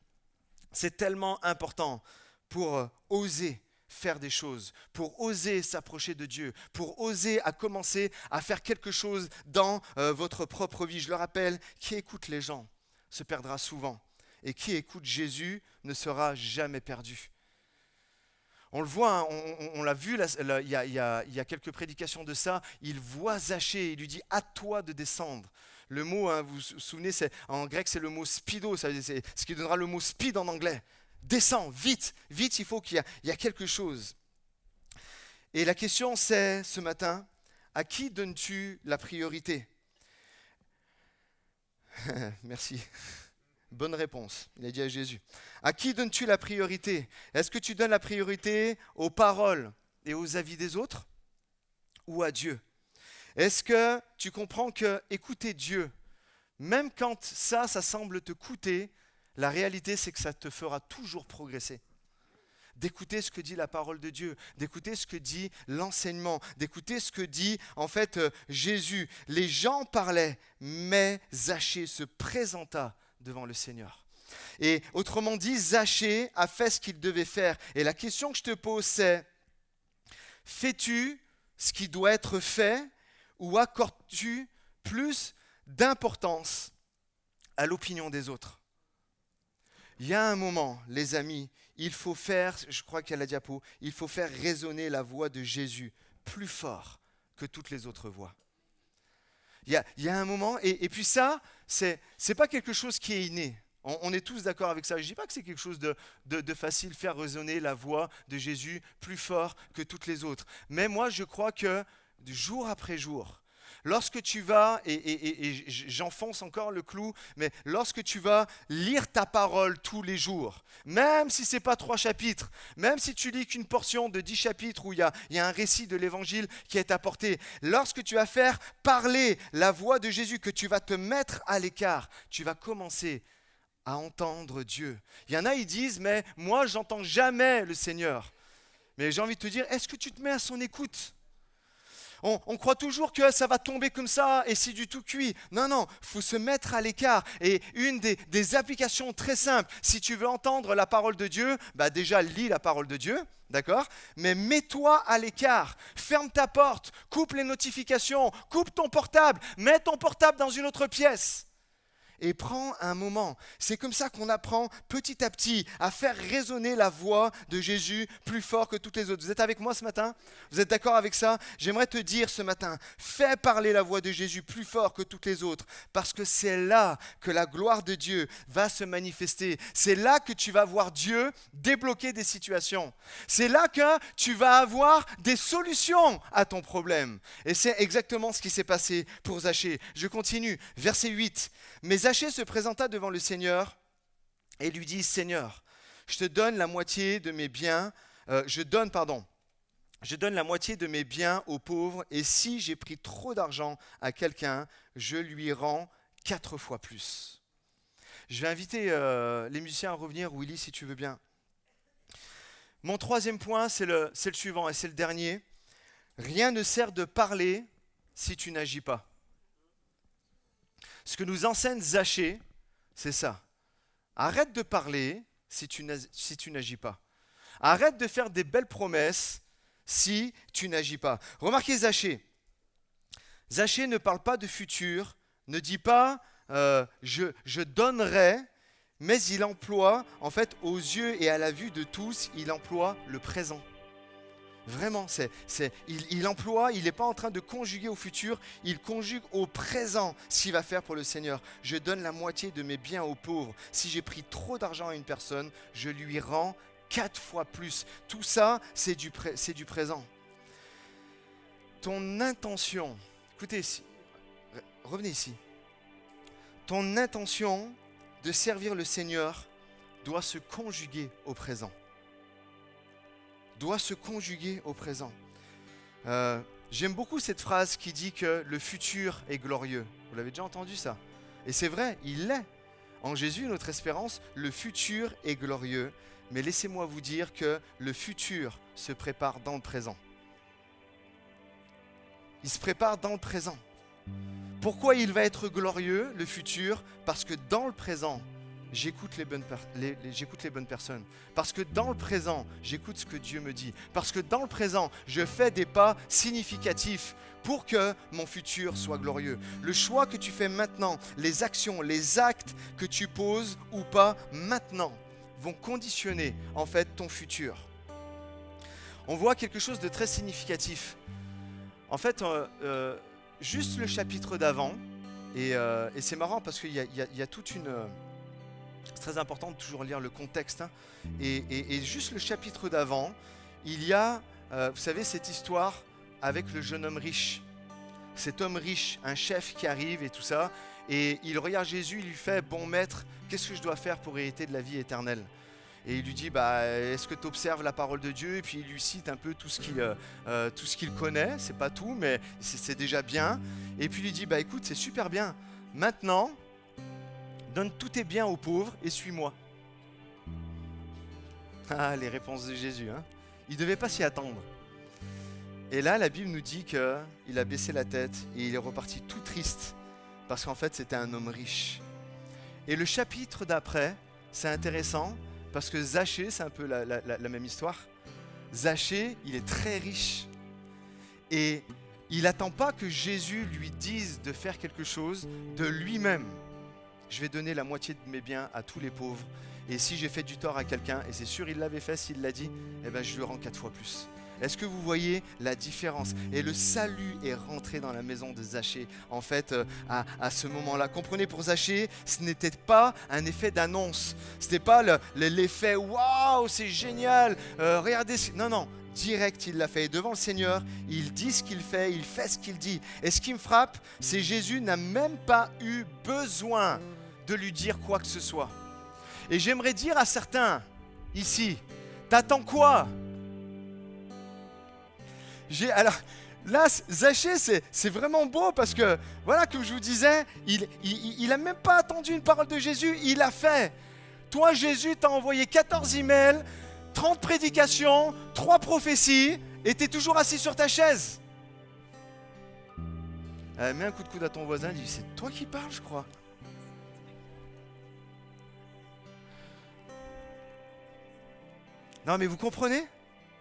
c'est tellement important pour oser faire des choses, pour oser s'approcher de Dieu, pour oser à commencer à faire quelque chose dans votre propre vie. Je le rappelle, qui écoute les gens se perdra souvent. Et qui écoute Jésus ne sera jamais perdu. On le voit, hein, on l'a vu, il y a quelques prédications de ça. Il voit Zachée, il lui dit « à toi de descendre ». Le mot, hein, vous vous souvenez, en grec c'est le mot « spido », c'est ce qui donnera le mot « speed » en anglais. Descends, vite, il faut qu'il y a quelque chose. Et la question c'est, ce matin, à qui donnes-tu la priorité? Merci. Bonne réponse, il a dit à Jésus. À qui donnes-tu la priorité? Est-ce que tu donnes la priorité aux paroles et aux avis des autres ou à Dieu? Est-ce que tu comprends que écouter Dieu, même quand ça semble te coûter, la réalité c'est que ça te fera toujours progresser. D'écouter ce que dit la parole de Dieu, d'écouter ce que dit l'enseignement, d'écouter ce que dit en fait Jésus. Les gens parlaient, mais Zachée se présenta devant le Seigneur. Et autrement dit, Zachée a fait ce qu'il devait faire. Et la question que je te pose c'est, fais-tu ce qui doit être fait ou accordes-tu plus d'importance à l'opinion des autres? Il y a un moment, les amis, il faut faire, je crois qu'il y a la diapo, il faut faire résonner la voix de Jésus plus fort que toutes les autres voix. Il y a un moment, et puis ça, c'est pas quelque chose qui est inné. On est tous d'accord avec ça. Je ne dis pas que c'est quelque chose de facile, faire résonner la voix de Jésus plus fort que toutes les autres. Mais moi, je crois que jour après jour, lorsque tu vas, et j'enfonce encore le clou, mais lorsque tu vas lire ta parole tous les jours, même si ce n'est pas 3 chapitres, même si tu lis qu'une portion de 10 chapitres où il y a un récit de l'évangile qui est apporté, lorsque tu vas faire parler la voix de Jésus, que tu vas te mettre à l'écart, tu vas commencer à entendre Dieu. Il y en a, ils disent, mais moi, j'entends jamais le Seigneur. Mais j'ai envie de te dire, est-ce que tu te mets à son écoute ? On croit toujours que ça va tomber comme ça et c'est du tout cuit. Non, il faut se mettre à l'écart. Et une des applications très simples, si tu veux entendre la parole de Dieu, déjà lis la parole de Dieu, d'accord ? Mais mets-toi à l'écart, ferme ta porte, coupe les notifications, coupe ton portable, mets ton portable dans une autre pièce. Et prends un moment. C'est comme ça qu'on apprend petit à petit à faire résonner la voix de Jésus plus fort que toutes les autres. Vous êtes avec moi ce matin ? Vous êtes d'accord avec ça ? J'aimerais te dire ce matin, fais parler la voix de Jésus plus fort que toutes les autres, parce que c'est là que la gloire de Dieu va se manifester. C'est là que tu vas voir Dieu débloquer des situations. C'est là que tu vas avoir des solutions à ton problème. Et c'est exactement ce qui s'est passé pour Zachée. Je continue, verset 8. Mais Zachée se présenta devant le Seigneur et lui dit, Seigneur, je donne la moitié de mes biens aux pauvres, et si j'ai pris trop d'argent à quelqu'un, je lui rends 4 fois plus. Je vais inviter les musiciens à revenir, Willy, si tu veux bien. Mon 3e point, c'est le suivant, et c'est le dernier. Rien ne sert de parler si tu n'agis pas. Ce que nous enseigne Zachée, c'est ça. Arrête de parler si tu n'agis pas. Arrête de faire des belles promesses si tu n'agis pas. Remarquez Zachée. Zachée ne parle pas de futur, ne dit pas je donnerai, mais il emploie, en fait, aux yeux et à la vue de tous, il emploie le présent. Vraiment, il emploie, il n'est pas en train de conjuguer au futur, il conjugue au présent ce qu'il va faire pour le Seigneur. Je donne la moitié de mes biens aux pauvres. Si j'ai pris trop d'argent à une personne, je lui rends 4 fois plus. Tout ça, c'est du présent. Ton intention, écoutez ici, revenez ici. Ton intention de servir le Seigneur doit se conjuguer au présent. Doit se conjuguer au présent. J'aime beaucoup cette phrase qui dit que le futur est glorieux. Vous l'avez déjà entendu ça ? Et c'est vrai, il l'est. En Jésus, notre espérance, le futur est glorieux. Mais laissez-moi vous dire que le futur se prépare dans le présent. Il se prépare dans le présent. Pourquoi il va être glorieux, le futur ? Parce que dans le présent, j'écoute les bonnes personnes. Parce que dans le présent, j'écoute ce que Dieu me dit. Parce que dans le présent, je fais des pas significatifs pour que mon futur soit glorieux. Le choix que tu fais maintenant, les actions, les actes que tu poses ou pas maintenant, vont conditionner en fait ton futur. On voit quelque chose de très significatif. En fait, juste le chapitre d'avant, et c'est marrant parce qu'il y a toute une... C'est très important de toujours lire le contexte. Hein. Et juste le chapitre d'avant, il y a, vous savez, cette histoire avec le jeune homme riche. Cet homme riche, un chef qui arrive et tout ça, et il regarde Jésus, il lui fait « Bon maître, qu'est-ce que je dois faire pour hériter de la vie éternelle ?» Et il lui dit est-ce que tu observes la parole de Dieu ? Et puis il lui cite un peu tout ce qu'il connaît, c'est pas tout, mais c'est déjà bien. Et puis il lui dit écoute, c'est super bien. Maintenant, donne tous tes biens aux pauvres et suis-moi. Ah, les réponses de Jésus, hein. Il ne devait pas s'y attendre. Et là, la Bible nous dit qu'il a baissé la tête et il est reparti tout triste parce qu'en fait, c'était un homme riche. Et le chapitre d'après, c'est intéressant parce que Zachée, c'est un peu la même histoire. Zachée, il est très riche et il n'attend pas que Jésus lui dise de faire quelque chose de lui-même. Je vais donner la moitié de mes biens à tous les pauvres. Et si j'ai fait du tort à quelqu'un, et c'est sûr il l'avait fait s'il l'a dit, je lui rends 4 fois plus. Est-ce que vous voyez la différence? Et le salut est rentré dans la maison de Zachée, en fait, à ce moment-là. Comprenez, pour Zachée, ce n'était pas un effet d'annonce. Ce n'était pas l'effet « Waouh, c'est génial, regardez ». Non, non, direct, il l'a fait. Et devant le Seigneur, il dit ce qu'il fait, il fait ce qu'il dit. Et ce qui me frappe, c'est que Jésus n'a même pas eu besoin de lui dire quoi que ce soit. Et j'aimerais dire à certains ici, t'attends quoi? Alors, là, Zachée, c'est vraiment beau parce que, voilà, comme je vous disais, il n'a même pas attendu une parole de Jésus, il a fait. Toi, Jésus t'a envoyé 14 emails, 30 prédications, 3 prophéties, et tu es toujours assis sur ta chaise. Mets un coup de coude à ton voisin, dis, c'est toi qui parles, je crois. Non, mais vous comprenez?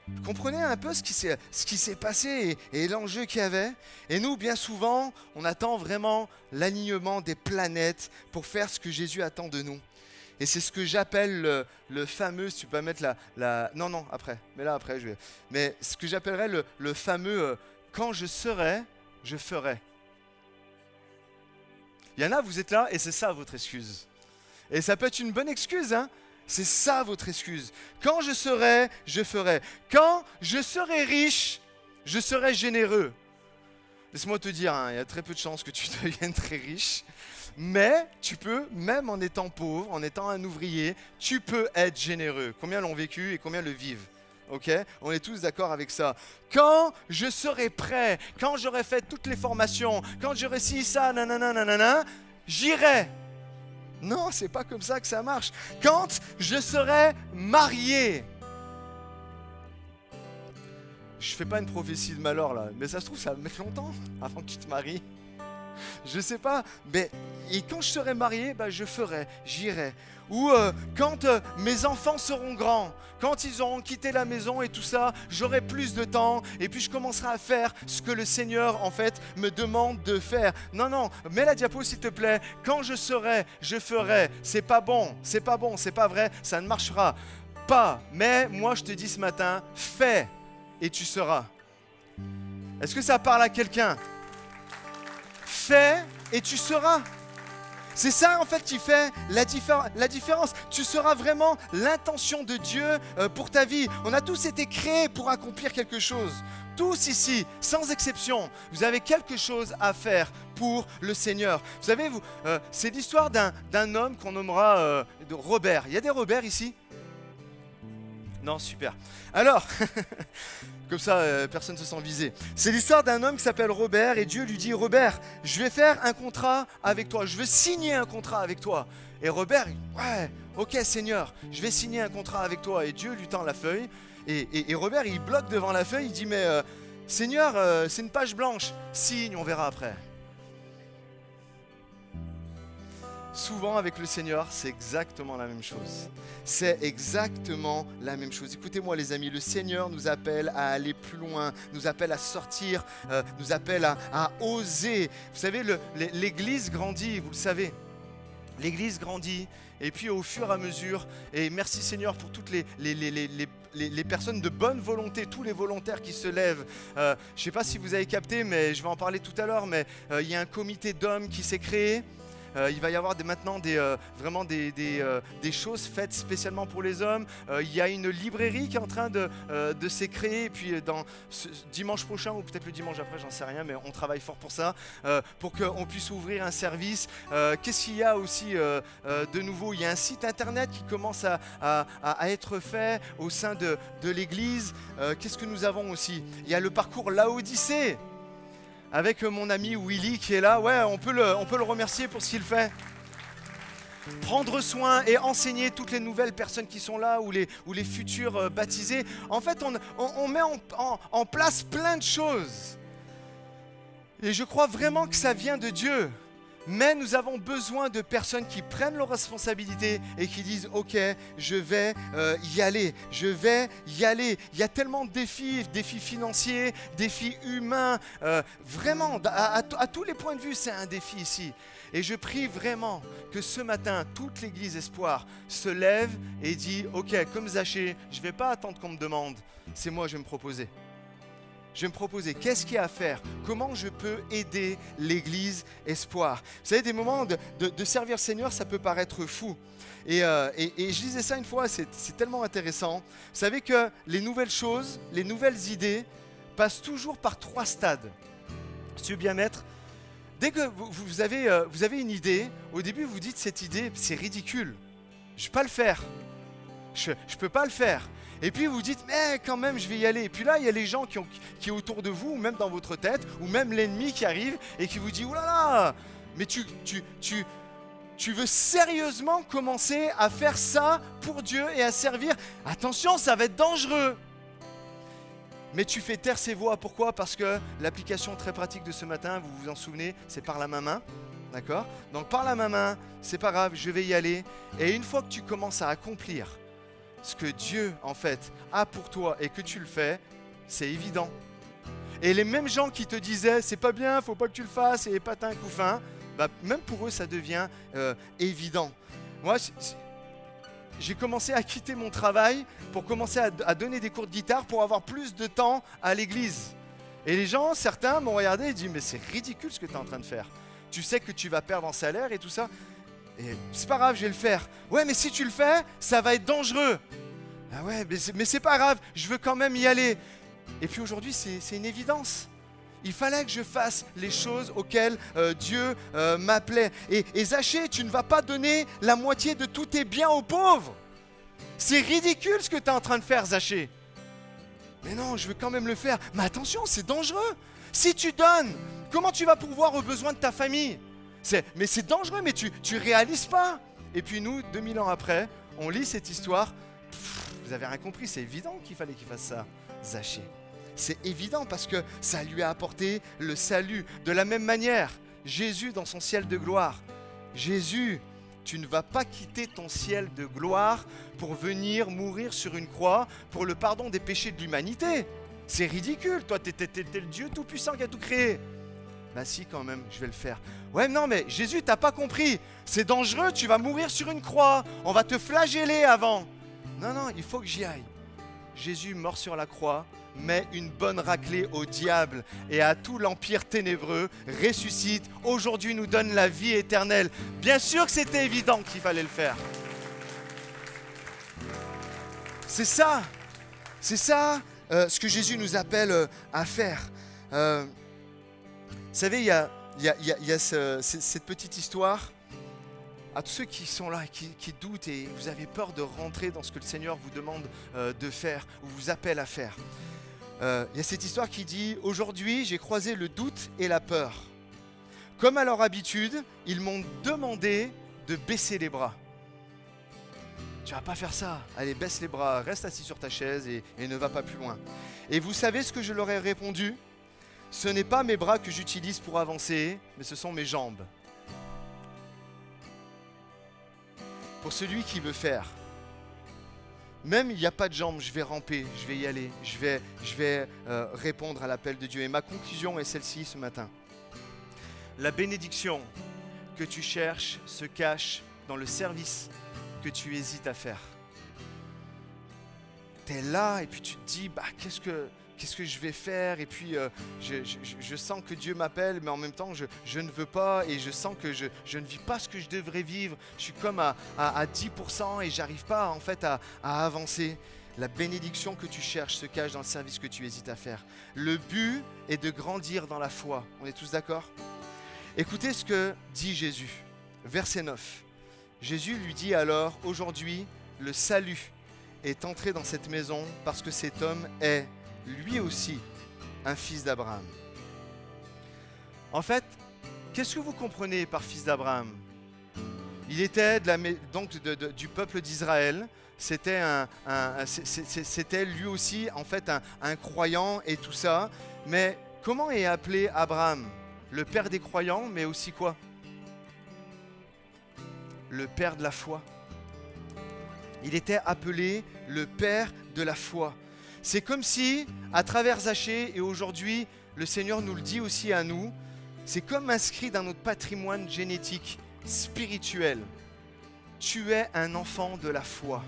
Vous comprenez un peu ce qui s'est passé et l'enjeu qu'il y avait? Et nous, bien souvent, on attend vraiment l'alignement des planètes pour faire ce que Jésus attend de nous. Et c'est ce que j'appelle le fameux, si tu peux mettre non, après, mais là après, mais ce que j'appellerais le fameux quand je serai, je ferai. Il y en a, vous êtes là et c'est ça votre excuse. Et ça peut être une bonne excuse, hein? C'est ça votre excuse. Quand je serai, je ferai. Quand je serai riche, je serai généreux. Laisse-moi te dire, hein, il y a très peu de chances que tu deviennes très riche. Mais tu peux, même en étant pauvre, en étant un ouvrier, tu peux être généreux. Combien l'ont vécu et combien le vivent? Ok? On est tous d'accord avec ça. Quand je serai prêt, quand j'aurai fait toutes les formations, quand j'aurai ci, ça, nanana, j'irai. Non, c'est pas comme ça que ça marche. Quand je serai marié. Je fais pas une prophétie de malheur là, mais ça se trouve ça va mettre longtemps avant que tu te maries. Je sais pas, mais et quand je serai marié, je ferai, j'irai. Ou quand mes enfants seront grands, quand ils auront quitté la maison et tout ça, j'aurai plus de temps et puis je commencerai à faire ce que le Seigneur en fait me demande de faire. Non, non, mets la diapo s'il te plaît. Quand je serai, je ferai. C'est pas bon, c'est pas bon, c'est pas vrai, ça ne marchera pas. Mais moi je te dis ce matin, fais et tu seras. Est-ce que ça parle à quelqu'un? Fais et tu seras. C'est ça en fait qui fait la différence. Tu seras vraiment l'intention de Dieu pour ta vie. On a tous été créés pour accomplir quelque chose. Tous ici, sans exception, vous avez quelque chose à faire pour le Seigneur. Vous savez, c'est l'histoire d'un homme qu'on nommera Robert. Il y a des Robert ici? Non, super. Alors, comme ça, personne ne se sent visé. C'est l'histoire d'un homme qui s'appelle Robert et Dieu lui dit « Robert, je vais faire un contrat avec toi, je veux signer un contrat avec toi. » Et Robert, ouais, ok Seigneur, je vais signer un contrat avec toi. Et Dieu lui tend la feuille et Robert, il bloque devant la feuille, il dit « Mais Seigneur, c'est une page blanche, signe, on verra après. » Souvent avec le Seigneur, c'est exactement la même chose. C'est exactement la même chose. Écoutez-moi les amis, le Seigneur nous appelle à aller plus loin, nous appelle à sortir, nous appelle à oser. Vous savez, l'Église grandit, vous le savez. L'Église grandit et puis au fur et à mesure, et merci Seigneur pour toutes les personnes de bonne volonté, tous les volontaires qui se lèvent. Je ne sais pas si vous avez capté, mais je vais en parler tout à l'heure, mais il y a un comité d'hommes qui s'est créé. Il va y avoir maintenant vraiment des choses faites spécialement pour les hommes. Il y a une librairie qui est en train de se créer. Et puis dimanche prochain, ou peut-être le dimanche après, j'en sais rien, mais on travaille fort pour ça, pour qu'on puisse ouvrir un service. Qu'est-ce qu'il y a aussi de nouveau? Il y a un site internet qui commence à être fait au sein de l'église. Qu'est-ce que nous avons aussi? Il y a le parcours Laodicée, avec mon ami Willy qui est là. Ouais, on peut le remercier pour ce qu'il fait. Prendre soin et enseigner toutes les nouvelles personnes qui sont là ou les futurs baptisés. En fait, on met en place plein de choses. Et je crois vraiment que ça vient de Dieu. Mais nous avons besoin de personnes qui prennent leurs responsabilités et qui disent « Ok, je vais y aller, je vais y aller ». Il y a tellement de défis financiers, défis humains. Vraiment, à tous les points de vue, c'est un défi ici. Et je prie vraiment que ce matin, toute l'Église Espoir se lève et dit « Ok, comme Zachée, je ne vais pas attendre qu'on me demande, c'est moi, je vais me proposer. je vais me proposer qu'est-ce qu'il y a à faire, comment je peux aider l'Église Espoir. Vous savez, des moments de servir le Seigneur, ça peut paraître fou. Et je disais ça une fois, c'est tellement intéressant. Vous savez que les nouvelles choses, les nouvelles idées passent toujours par 3 stades. Si tu veux bien mettre, dès que vous avez une idée, au début vous dites cette idée, c'est ridicule, je ne peux pas le faire. Je peux pas le faire. Et puis vous dites, mais quand même, je vais y aller. Et puis là, il y a les gens qui est autour de vous, ou même dans votre tête, ou même l'ennemi qui arrive et qui vous dit, oulala, mais tu veux sérieusement commencer à faire ça pour Dieu et à servir. Attention, ça va être dangereux. Mais tu fais taire ces voix. Pourquoi ? Parce que l'application très pratique de ce matin, vous vous en souvenez, c'est par la main. D'accord ? Donc par la main, c'est pas grave, je vais y aller. Et une fois que tu commences à accomplir ce que Dieu, en fait, a pour toi et que tu le fais, c'est évident. Et les mêmes gens qui te disaient, c'est pas bien, faut pas que tu le fasses, et patin couffin, bah, même pour eux, ça devient évident. Moi, j'ai commencé à quitter mon travail pour commencer à donner des cours de guitare pour avoir plus de temps à l'église. Et les gens, certains m'ont regardé et dit, mais c'est ridicule ce que tu es en train de faire. Tu sais que tu vas perdre en salaire et tout ça. Et c'est pas grave, je vais le faire. Ouais, mais si tu le fais, ça va être dangereux. Ah ouais, mais c'est pas grave, je veux quand même y aller. Et puis aujourd'hui, c'est une évidence. Il fallait que je fasse les choses auxquelles Dieu m'appelait. Et Zachée, tu ne vas pas donner la moitié de tous tes biens aux pauvres. C'est ridicule ce que tu es en train de faire, Zachée. Mais non, je veux quand même le faire. Mais attention, c'est dangereux. Si tu donnes, comment tu vas pourvoir aux besoins de ta famille ? Mais c'est dangereux, mais tu réalises pas. Et puis nous, 2000 ans après, on lit cette histoire. Vous avez rien compris, c'est évident qu'il fallait qu'il fasse ça, Zachée. C'est évident parce que ça lui a apporté le salut. De la même manière, Jésus dans son ciel de gloire. Jésus, tu ne vas pas quitter ton ciel de gloire pour venir mourir sur une croix pour le pardon des péchés de l'humanité. C'est ridicule, toi, t'es le Dieu tout-puissant qui a tout créé. Bah si, quand même, je vais le faire. Ouais, non, mais Jésus, t'as pas compris. C'est dangereux, tu vas mourir sur une croix. On va te flageller avant. Non, il faut que j'y aille. Jésus, mort sur la croix, met une bonne raclée au diable et à tout l'empire ténébreux, ressuscite, aujourd'hui nous donne la vie éternelle. Bien sûr que c'était évident qu'il fallait le faire. C'est ça ce que Jésus nous appelle à faire. Vous savez, il y a cette petite histoire. À tous ceux qui sont là, qui doutent et vous avez peur de rentrer dans ce que le Seigneur vous demande de faire ou vous appelle à faire. Il y a cette histoire qui dit « Aujourd'hui, j'ai croisé le doute et la peur. Comme à leur habitude, ils m'ont demandé de baisser les bras. » Tu vas pas faire ça. Allez, baisse les bras, reste assis sur ta chaise et ne va pas plus loin. Et vous savez ce que je leur ai répondu ? Ce n'est pas mes bras que j'utilise pour avancer, mais ce sont mes jambes. Pour celui qui veut faire. Même il n'y a pas de jambes, je vais ramper, je vais y aller, je vais répondre à l'appel de Dieu. Et ma conclusion est celle-ci ce matin. La bénédiction que tu cherches se cache dans le service que tu hésites à faire. Tu es là et puis tu te dis, qu'est-ce que je vais faire ? Et puis je sens que Dieu m'appelle, mais en même temps je ne veux pas et je sens que je ne vis pas ce que je devrais vivre. Je suis comme à 10% et j'arrive pas en fait à avancer. La bénédiction que tu cherches se cache dans le service que tu hésites à faire. Le but est de grandir dans la foi. On est tous d'accord ? Écoutez ce que dit Jésus. Verset 9. Jésus lui dit alors, aujourd'hui, le salut est entré dans cette maison parce que cet homme est lui aussi un fils d'Abraham. En fait, qu'est-ce que vous comprenez par fils d'Abraham ? Il était du peuple d'Israël. C'était lui aussi en fait un croyant et tout ça. Mais comment est appelé Abraham ? Le père des croyants, mais aussi quoi ? Le père de la foi. Il était appelé le père de la foi. C'est comme si, à travers Zachée, et aujourd'hui, le Seigneur nous le dit aussi à nous, c'est comme inscrit dans notre patrimoine génétique, spirituel. Tu es un enfant de la foi.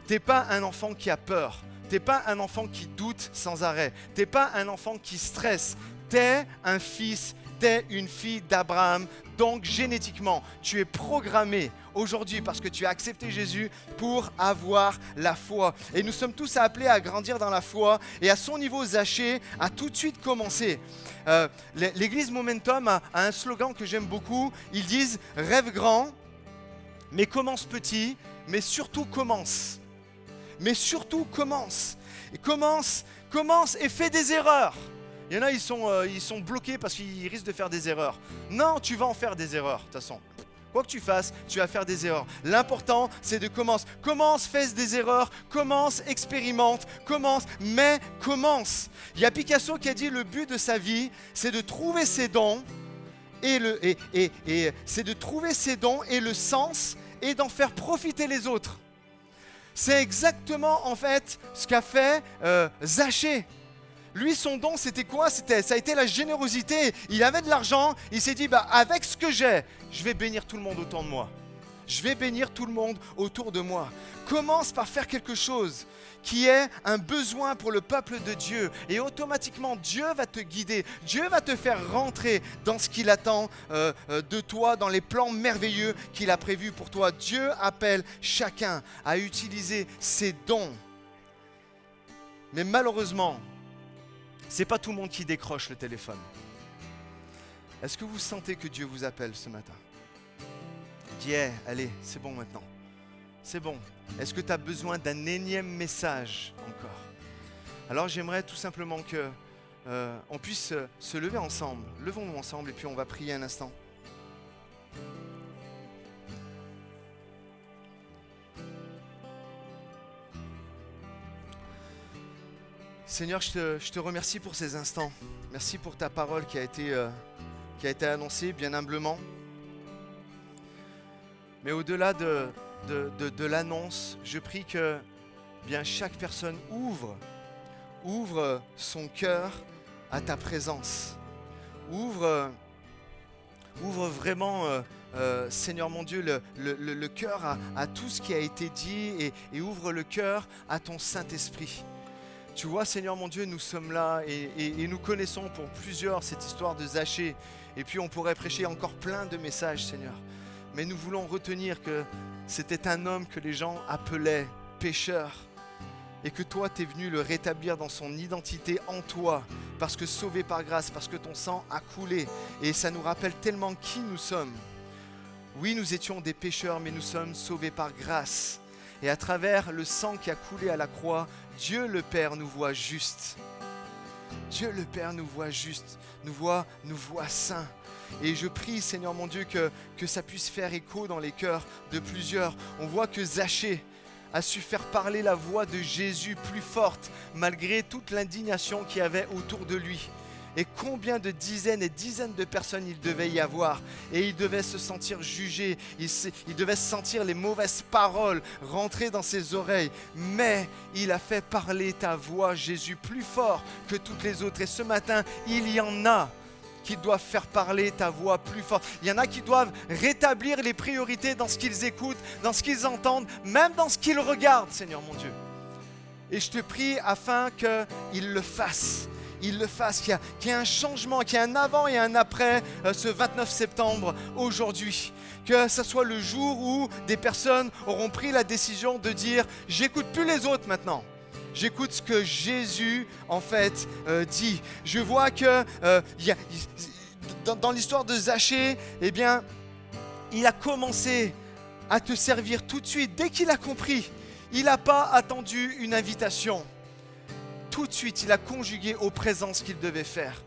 Tu n'es pas un enfant qui a peur. T'es pas un enfant qui doute sans arrêt. T'es pas un enfant qui stresse. T'es un fils, t'es une fille d'Abraham. Donc génétiquement, tu es programmé aujourd'hui parce que tu as accepté Jésus pour avoir la foi. Et nous sommes tous appelés à grandir dans la foi. Et à son niveau, Zachée a tout de suite commencé. L'église Momentum a un slogan que j'aime beaucoup. Ils disent « Rêve grand, mais commence petit, mais surtout commence. » Mais surtout commence. Et commence et fais des erreurs. Il y en a, ils sont bloqués parce qu'ils risquent de faire des erreurs. Non, tu vas en faire des erreurs, de toute façon. Quoi que tu fasses, tu vas faire des erreurs. L'important, c'est de commencer. Commence, fais des erreurs. Commence, expérimente. Commence, mais commence. Il y a Picasso qui a dit le but de sa vie, c'est de trouver ses dons c'est de trouver ses dons et le sens et d'en faire profiter les autres. C'est exactement en fait ce qu'a fait Zachée. Lui, son don, c'était quoi? Ça a été la générosité. Il avait de l'argent, il s'est dit, avec ce que j'ai, je vais bénir tout le monde autour de moi. Je vais bénir tout le monde autour de moi. Commence par faire quelque chose qui est un besoin pour le peuple de Dieu. Et automatiquement, Dieu va te guider. Dieu va te faire rentrer dans ce qu'il attend de toi, dans les plans merveilleux qu'il a prévus pour toi. Dieu appelle chacun à utiliser ses dons. Mais malheureusement, ce n'est pas tout le monde qui décroche le téléphone. Est-ce que vous sentez que Dieu vous appelle ce matin? Dis, allez, c'est bon maintenant. C'est bon. Est-ce que tu as besoin d'un énième message encore? Alors j'aimerais tout simplement que on puisse se lever ensemble. Levons-nous ensemble et puis on va prier un instant. Seigneur, je te remercie pour ces instants. Merci pour ta parole qui a été annoncée bien humblement. Mais au-delà de l'annonce, je prie que bien chaque personne ouvre son cœur à ta présence. Ouvre vraiment, Seigneur mon Dieu, le cœur à tout ce qui a été dit et ouvre le cœur à ton Saint-Esprit. Tu vois, Seigneur mon Dieu, nous sommes là et nous connaissons pour plusieurs cette histoire de Zachée. Et puis on pourrait prêcher encore plein de messages, Seigneur. Mais nous voulons retenir que c'était un homme que les gens appelaient pécheur. Et que toi, tu es venu le rétablir dans son identité en toi. Parce que sauvé par grâce, parce que ton sang a coulé. Et ça nous rappelle tellement qui nous sommes. Oui, nous étions des pécheurs, mais nous sommes sauvés par grâce. Et à travers le sang qui a coulé à la croix, Dieu le Père nous voit juste. Dieu le Père nous voit juste, nous voit saints. Et je prie, Seigneur mon Dieu, que ça puisse faire écho dans les cœurs de plusieurs. On voit que Zachée a su faire parler la voix de Jésus plus forte, malgré toute l'indignation qu'il y avait autour de lui. Et combien de dizaines et dizaines de personnes il devait y avoir. Et il devait se sentir jugé, il devait sentir les mauvaises paroles rentrer dans ses oreilles. Mais il a fait parler ta voix, Jésus, plus fort que toutes les autres. Et ce matin, il y en a qui doivent faire parler ta voix plus fort. Il y en a qui doivent rétablir les priorités dans ce qu'ils écoutent, dans ce qu'ils entendent, même dans ce qu'ils regardent, Seigneur mon Dieu. Et je te prie afin qu'ils le fassent. Qu'il y ait un changement, qu'il y ait un avant et un après ce 29 septembre aujourd'hui. Que ce soit le jour où des personnes auront pris la décision de dire « J'écoute plus les autres maintenant ». J'écoute ce que Jésus, en fait, dit. Je vois que dans l'histoire de Zachée, eh bien, il a commencé à te servir tout de suite. Dès qu'il a compris, il n'a pas attendu une invitation. Tout de suite, il a conjugué aux présences qu'il devait faire.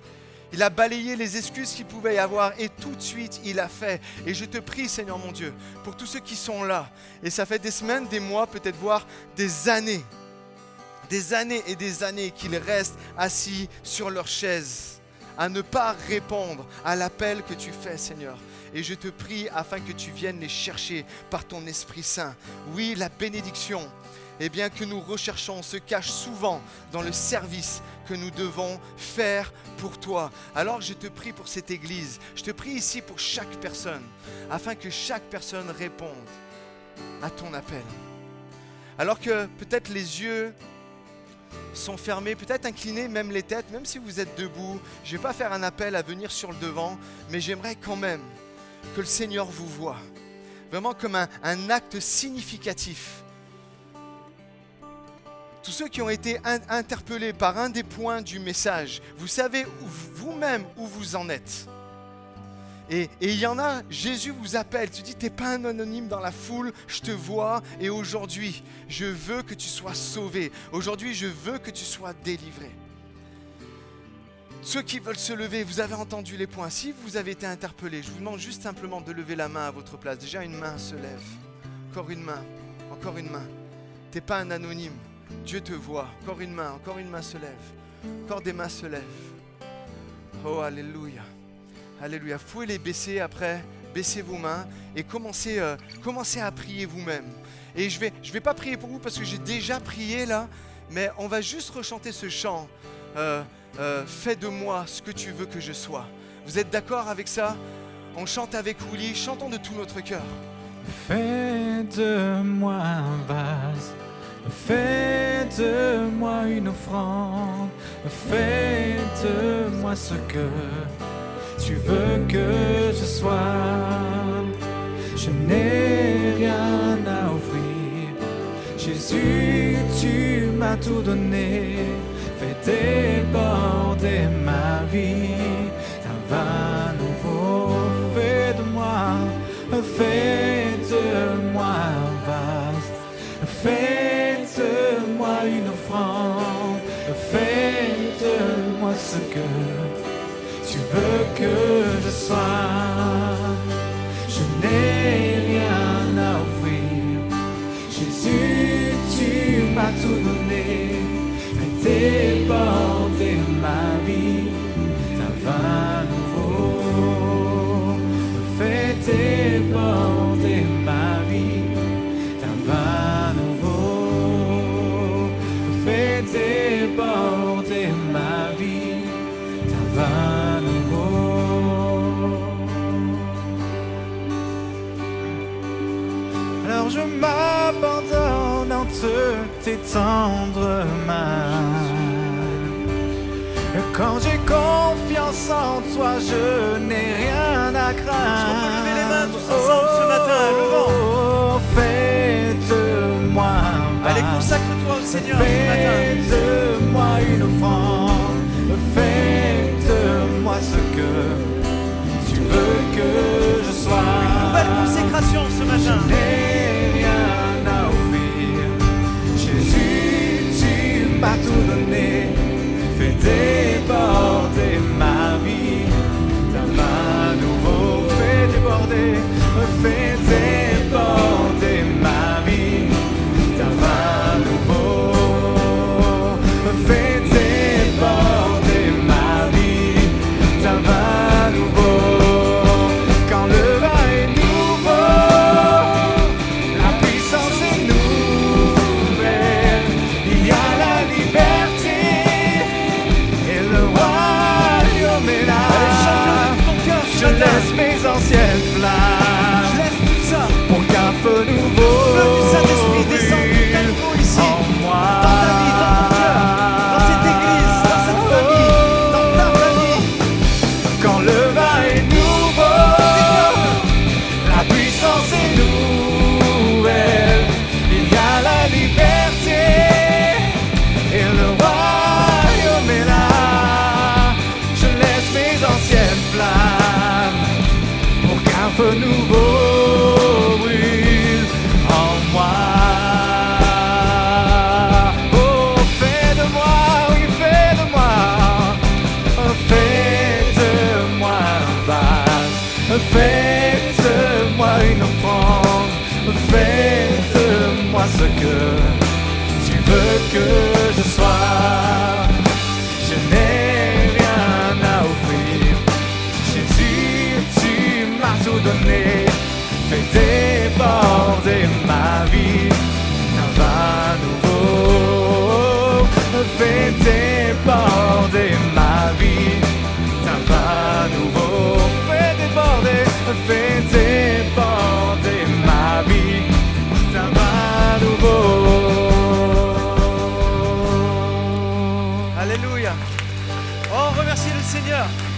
Il a balayé les excuses qu'il pouvait y avoir et tout de suite, il a fait. Et je te prie, Seigneur mon Dieu, pour tous ceux qui sont là, et ça fait des semaines, des mois, peut-être voire des années et des années qu'ils restent assis sur leur chaise, à ne pas répondre à l'appel que tu fais, Seigneur. Et je te prie afin que tu viennes les chercher par ton Esprit Saint. Oui, la bénédiction, eh bien, que nous recherchons se cache souvent dans le service que nous devons faire pour toi. Alors je te prie pour cette église, je te prie ici pour chaque personne, afin que chaque personne réponde à ton appel. Alors que peut-être les yeux sont fermés, peut-être inclinez même les têtes, même si vous êtes debout. Je ne vais pas faire un appel à venir sur le devant, mais j'aimerais quand même que le Seigneur vous voie. Vraiment comme un acte significatif. Tous ceux qui ont été interpellés par un des points du message, vous savez vous-même où vous en êtes. Et il y en a, Jésus vous appelle, tu dis, tu n'es pas un anonyme dans la foule, je te vois et aujourd'hui, je veux que tu sois sauvé. Aujourd'hui, je veux que tu sois délivré. Ceux qui veulent se lever, vous avez entendu les points. Si vous avez été interpellé, je vous demande juste simplement de lever la main à votre place. Déjà, une main se lève. Encore une main, encore une main. Tu n'es pas un anonyme, Dieu te voit. Encore une main se lève. Encore des mains se lèvent. Oh, alléluia. Alléluia. Vous pouvez les baisser après, baissez vos mains et commencez à prier vous-même. Et je vais pas prier pour vous parce que j'ai déjà prié là, mais on va juste rechanter ce chant. Fais de moi ce que tu veux que je sois. Vous êtes d'accord avec ça? On chante avec Willy, chantons de tout notre cœur. Fais de moi un vase, fais de moi une offrande, fais de moi ce que tu veux que je sois. Je n'ai rien à offrir, Jésus, tu m'as tout donné. Fais déborder ma vie d'un vin nouveau. Fais de moi un vase, fais de moi une offrande, fais de moi ce que tu veux que je sois. Je n'ai rien à offrir, Jésus, tu m'as tout donné. Fais déborder ma vie d'un vin nouveau. Fais déborder ma vie d'un vin nouveau. Fais déborder ma vie d'un vin nouveau. Alors je m'abandonne entre tes tendres mains. Quand j'ai confiance en toi, je n'ai rien à craindre. Est-ce qu'on peut lever les mains tous ensemble ce matin, levant. Fais de moi un vase. Allez, consacre-toi au Seigneur ce matin. Fais de moi une offrande. Fais de moi ce que tu veux que je sois. Une nouvelle consécration ce matin. Je n'ai rien à offrir. Jésus, tu m'as tout donné. Fais déborder ma vie d'un vin nouveau. Fais déborder ma vie d'un vin nouveau. Fais déborder ma vie d'un vin nouveau. Quand le vin est nouveau, la puissance est nouvelle. Il y a la liberté. Je laisse mes anciennes flammes. Je laisse tout ça. Pour qu'un feu nouveau Le feu du Saint-Esprit descende tout à nouveau ici. en moi. Dans ta vie, dans ton cœur, dans cette église, dans cette famille, dans ta famille. Quand le vin est nouveau, la puissance est nouvelle. Il y a la liberté et le royaume est là. Je laisse mes anciennes flammes pour qu'un feu nouveau brûle en moi. Oh, fais de moi, oui, fais de moi. Oh, fais de moi un vase. Fais de moi une offrande. Fais de moi ce que tu veux que je sois. Je n'ai rien à offrir. Jésus, tu m'as tout donné. Fais déborder ma vie d'un vin nouveau. Fais déborder ma vie d'un vin nouveau. Fais déborder ma vie d'un vin nouveau. Seigneur.